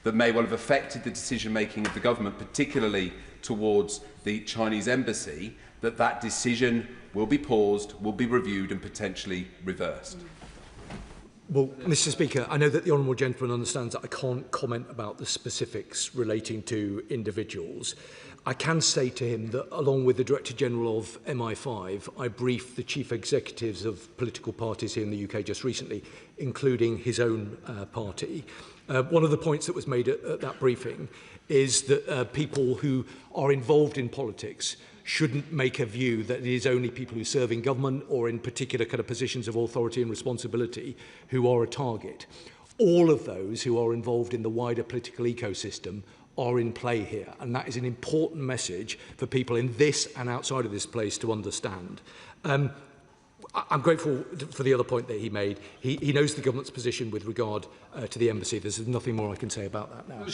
that may well have affected the decision-making of the government, particularly towards the Chinese embassy, that that decision will be paused, will be reviewed and potentially reversed? Well, Mr. Speaker, I know that the Honourable Gentleman understands that I can't comment about the specifics relating to individuals. I can say to him that, along with the Director General of MI5, I briefed the chief executives of political parties here in the UK just recently, including his own party. One of the points that was made at that briefing is that people who are involved in politics shouldn't make a view that it is only people who serve in government or in particular kind of positions of authority and responsibility who are a target. All of those who are involved in the wider political ecosystem are in play here, and that is an important message for people in this and outside of this place to understand. I'm grateful for the other point that he made. He knows the government's position with regard to the embassy. There's nothing more I can say about that now.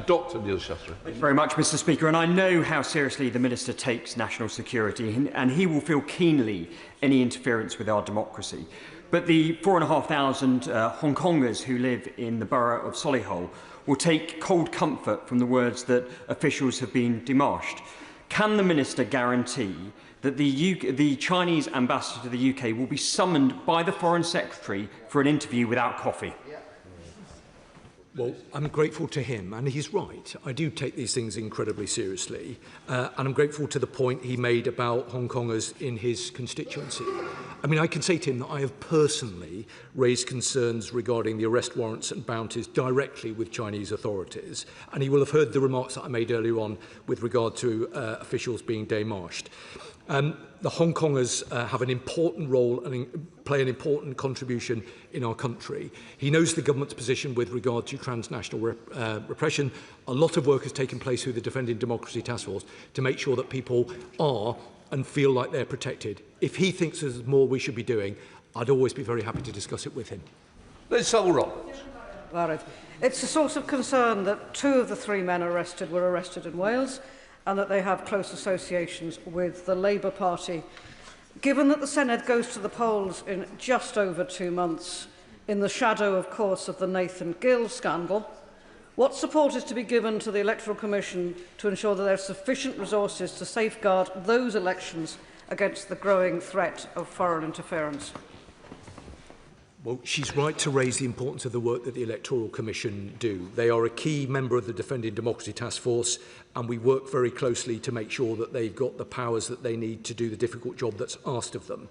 Dr. Neil Shastri. Thank you very much, Mr. Speaker. And I know how seriously the Minister takes national security, and he will feel keenly any interference with our democracy. But the 4,500 Hong Kongers who live in the borough of Solihull will take cold comfort from the words that officials have been demarched. Can the Minister guarantee that the Chinese ambassador to the UK will be summoned by the Foreign Secretary for an interview without coffee? Well, I'm grateful to him, and he's right. I do take these things incredibly seriously, and I'm grateful to the point he made about Hong Kongers in his constituency. I mean, I can say to him that I have personally raised concerns regarding the arrest warrants and bounties directly with Chinese authorities, and he will have heard the remarks that I made earlier on with regard to officials being démarched. The Hong Kongers have an important role and play an important contribution in our country. He knows the government's position with regard to transnational repression. A lot of work has taken place through the Defending Democracy Task Force to make sure that people are and feel like they're protected. If he thinks there's more we should be doing, I'd always be very happy to discuss it with him. Let's settle Rob. It's a source of concern that 2 of the 3 men arrested were arrested in Wales, and that they have close associations with the Labour Party. Given that the Senedd goes to the polls in just over 2 months, in the shadow, of course, of the Nathan Gill scandal, what support is to be given to the Electoral Commission to ensure that there are sufficient resources to safeguard those elections against the growing threat of foreign interference? Well, she's right to raise the importance of the work that the Electoral Commission do. They are a key member of the Defending Democracy Task Force, and we work very closely to make sure that they've got the powers that they need to do the difficult job that's asked of them.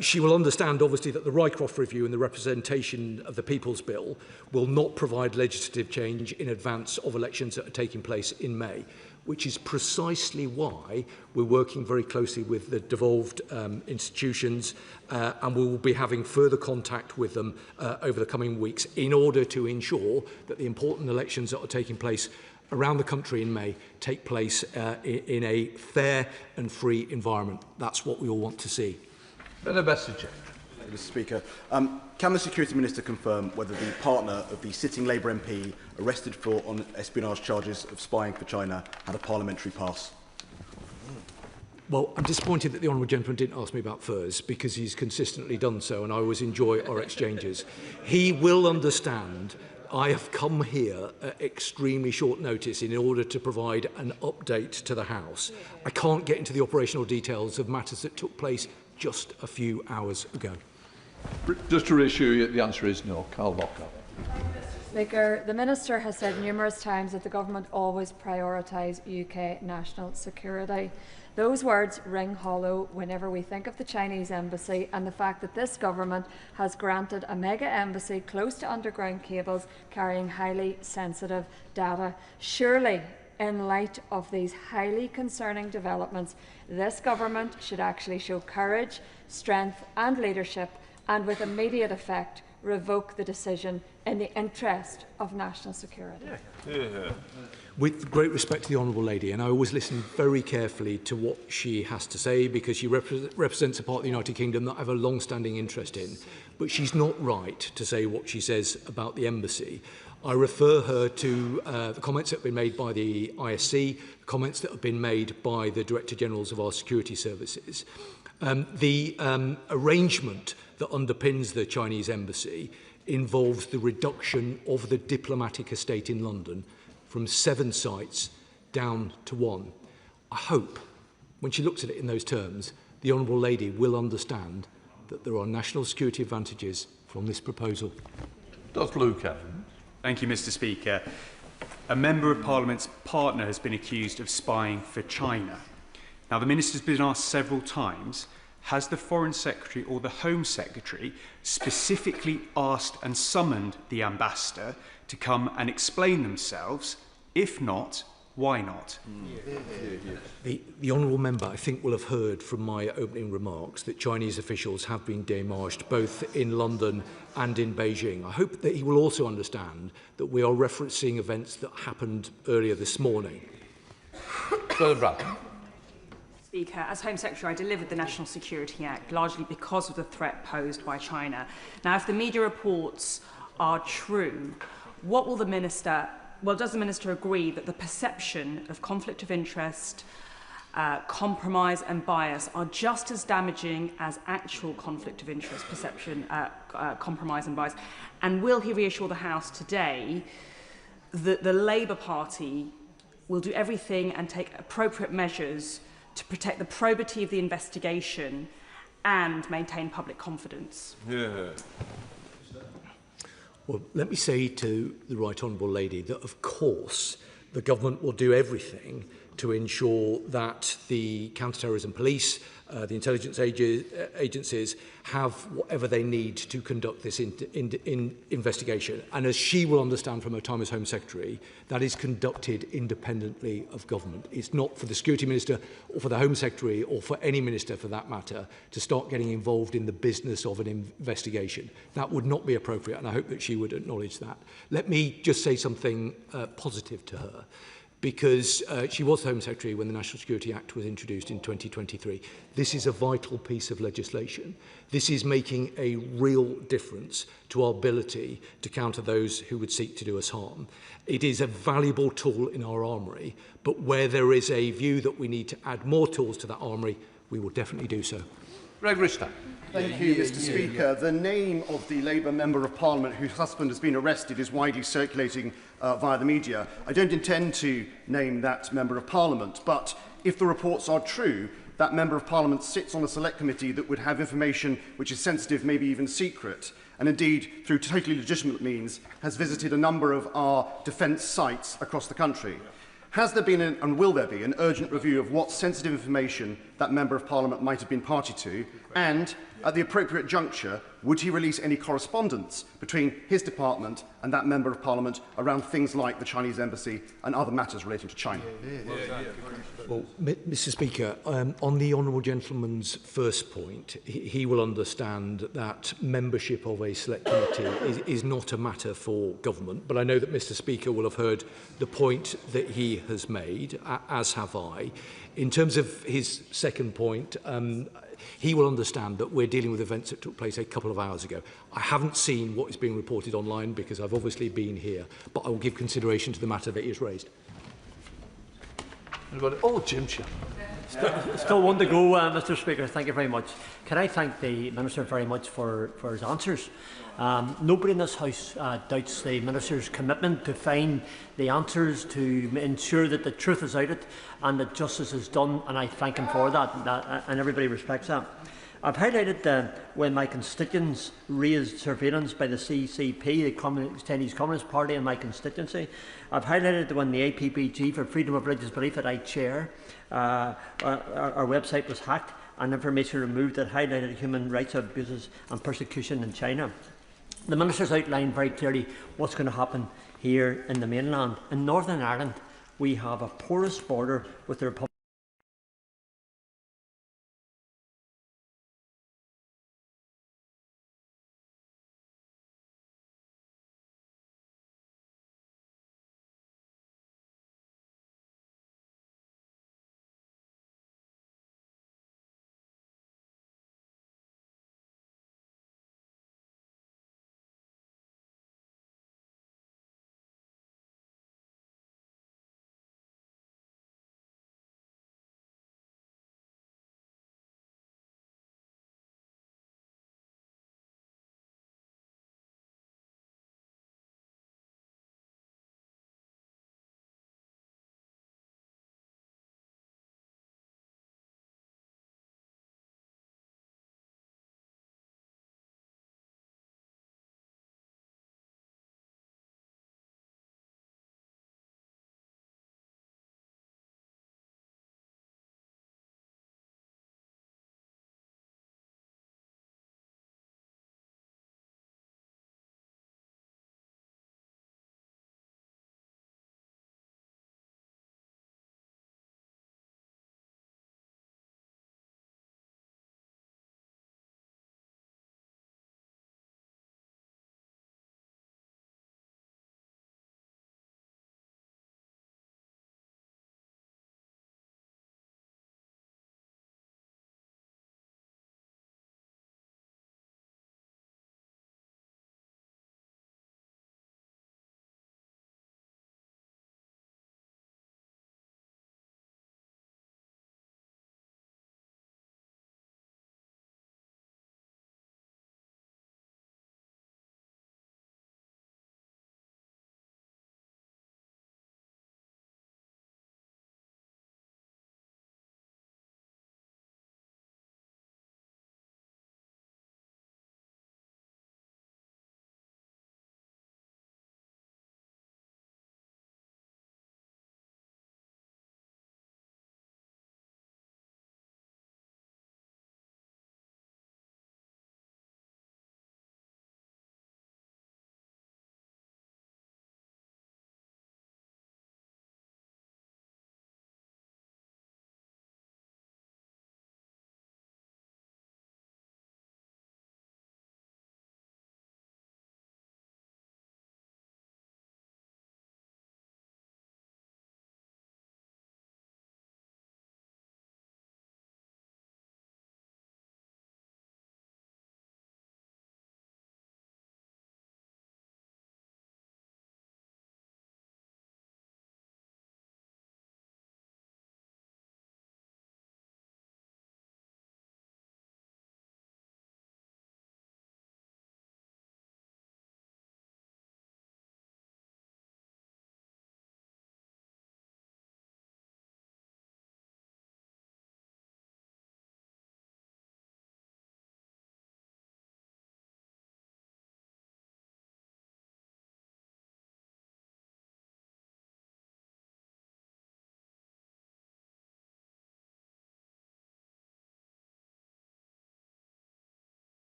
She will understand, obviously, that the Rycroft Review and the representation of the People's Bill will not provide legislative change in advance of elections that are taking place in May, which is precisely why we're working very closely with the devolved institutions, and we will be having further contact with them over the coming weeks in order to ensure that the important elections that are taking place around the country in May take place in a fair and free environment. That's what we all want to see. Mr. Speaker, can the Security Minister confirm whether the partner of the sitting Labour MP arrested on espionage charges of spying for China had a parliamentary pass? Well, I'm disappointed that the Honourable Gentleman didn't ask me about furs, because he's consistently done so, and I always enjoy our exchanges. He will understand I have come here at extremely short notice in order to provide an update to the House. I can't get into the operational details of matters that took place just a few hours ago. Just to reassure you, the answer is no. Carl Locker. Speaker, the Minister has said numerous times that the Government always prioritise UK national security. Those words ring hollow whenever we think of the Chinese embassy and the fact that this Government has granted a mega embassy close to underground cables carrying highly sensitive data. Surely, in light of these highly concerning developments, this Government should actually show courage, strength and leadership, and with immediate effect revoke the decision in the interest of national security. With great respect to the Honourable Lady, and I always listen very carefully to what she has to say because she represents a part of the United Kingdom that I have a long-standing interest in, but she's not right to say what she says about the embassy. I refer her to the comments that have been made by the ISC, comments that have been made by the Director Generals of our security services. The arrangement that underpins the Chinese embassy involves the reduction of the diplomatic estate in London from 7 sites down to 1. I hope, when she looks at it in those terms, the Honourable Lady will understand that there are national security advantages from this proposal. Does Luca? Thank you, Mr. Speaker. A Member of Parliament's partner has been accused of spying for China. Now, the Minister's been asked several times, has the Foreign Secretary or the Home Secretary specifically asked and summoned the ambassador to come and explain themselves? If not, why not? The Honourable Member, I think, will have heard from my opening remarks that Chinese officials have been démarched both in London and in Beijing. I hope that he will also understand that we are referencing events that happened earlier this morning. Speaker, as Home Secretary, I delivered the National Security Act largely because of the threat posed by China. Now, if the media reports are true, what will the Minister, does the Minister agree that the perception of conflict of interest, compromise and bias are just as damaging as actual conflict of interest, perception, compromise and bias? And will he reassure the House today that the Labour Party will do everything and take appropriate measures to protect the probity of the investigation and maintain public confidence? Well, let me say to the Right Honourable Lady that, of course, the Government will do everything to ensure that the counter-terrorism police, the intelligence agencies have whatever they need to conduct this investigation. And as she will understand from her time as Home Secretary, that is conducted independently of government. It's not for the Security Minister or for the Home Secretary or for any minister for that matter to start getting involved in the business of an investigation. That would not be appropriate, and I hope that she would acknowledge that. Let me just say something positive to her, because she was Home Secretary when the National Security Act was introduced in 2023. This is a vital piece of legislation. This is making a real difference to our ability to counter those who would seek to do us harm. It is a valuable tool in our armoury, but where there is a view that we need to add more tools to that armoury, we will definitely do so. Thank you, Mr. Speaker. The name of the Labour Member of Parliament whose husband has been arrested is widely circulating via the media. I don't intend to name that Member of Parliament, but if the reports are true, that Member of Parliament sits on a select committee that would have information which is sensitive, maybe even secret, and indeed, through totally legitimate means, has visited a number of our defence sites across the country. Has there been, and will there be, an urgent review of what sensitive information that Member of Parliament might have been party to? And, at the appropriate juncture, would he release any correspondence between his department and that Member of Parliament around things like the Chinese embassy and other matters relating to China? Well, Mr. Speaker, on the Honourable Gentleman's first point, he will understand that membership of a select committee is not a matter for government, but I know that Mr. Speaker will have heard the point that he has made, as have I. In terms of his second point, he will understand that we're dealing with events that took place a couple of hours ago. I haven't seen what is being reported online because I've obviously been here, but I will give consideration to the matter that he has raised. Oh, Jim. Still one to go, Mr. Speaker. Thank you very much. Can I thank the Minister very much for his answers? Nobody in this House doubts the Minister's commitment to find the answers, to ensure that the truth is out and that justice is done, and I thank him for that, and everybody respects that. I've highlighted when my constituents raised surveillance by the CCP, the Chinese Communist Party, in my constituency. I've highlighted when the APT for freedom of religious belief that I chair, our website was hacked and information removed that highlighted human rights abuses and persecution in China. The Minister's outlined very clearly what's going to happen here in the mainland. In Northern Ireland, we have a porous border with the Republic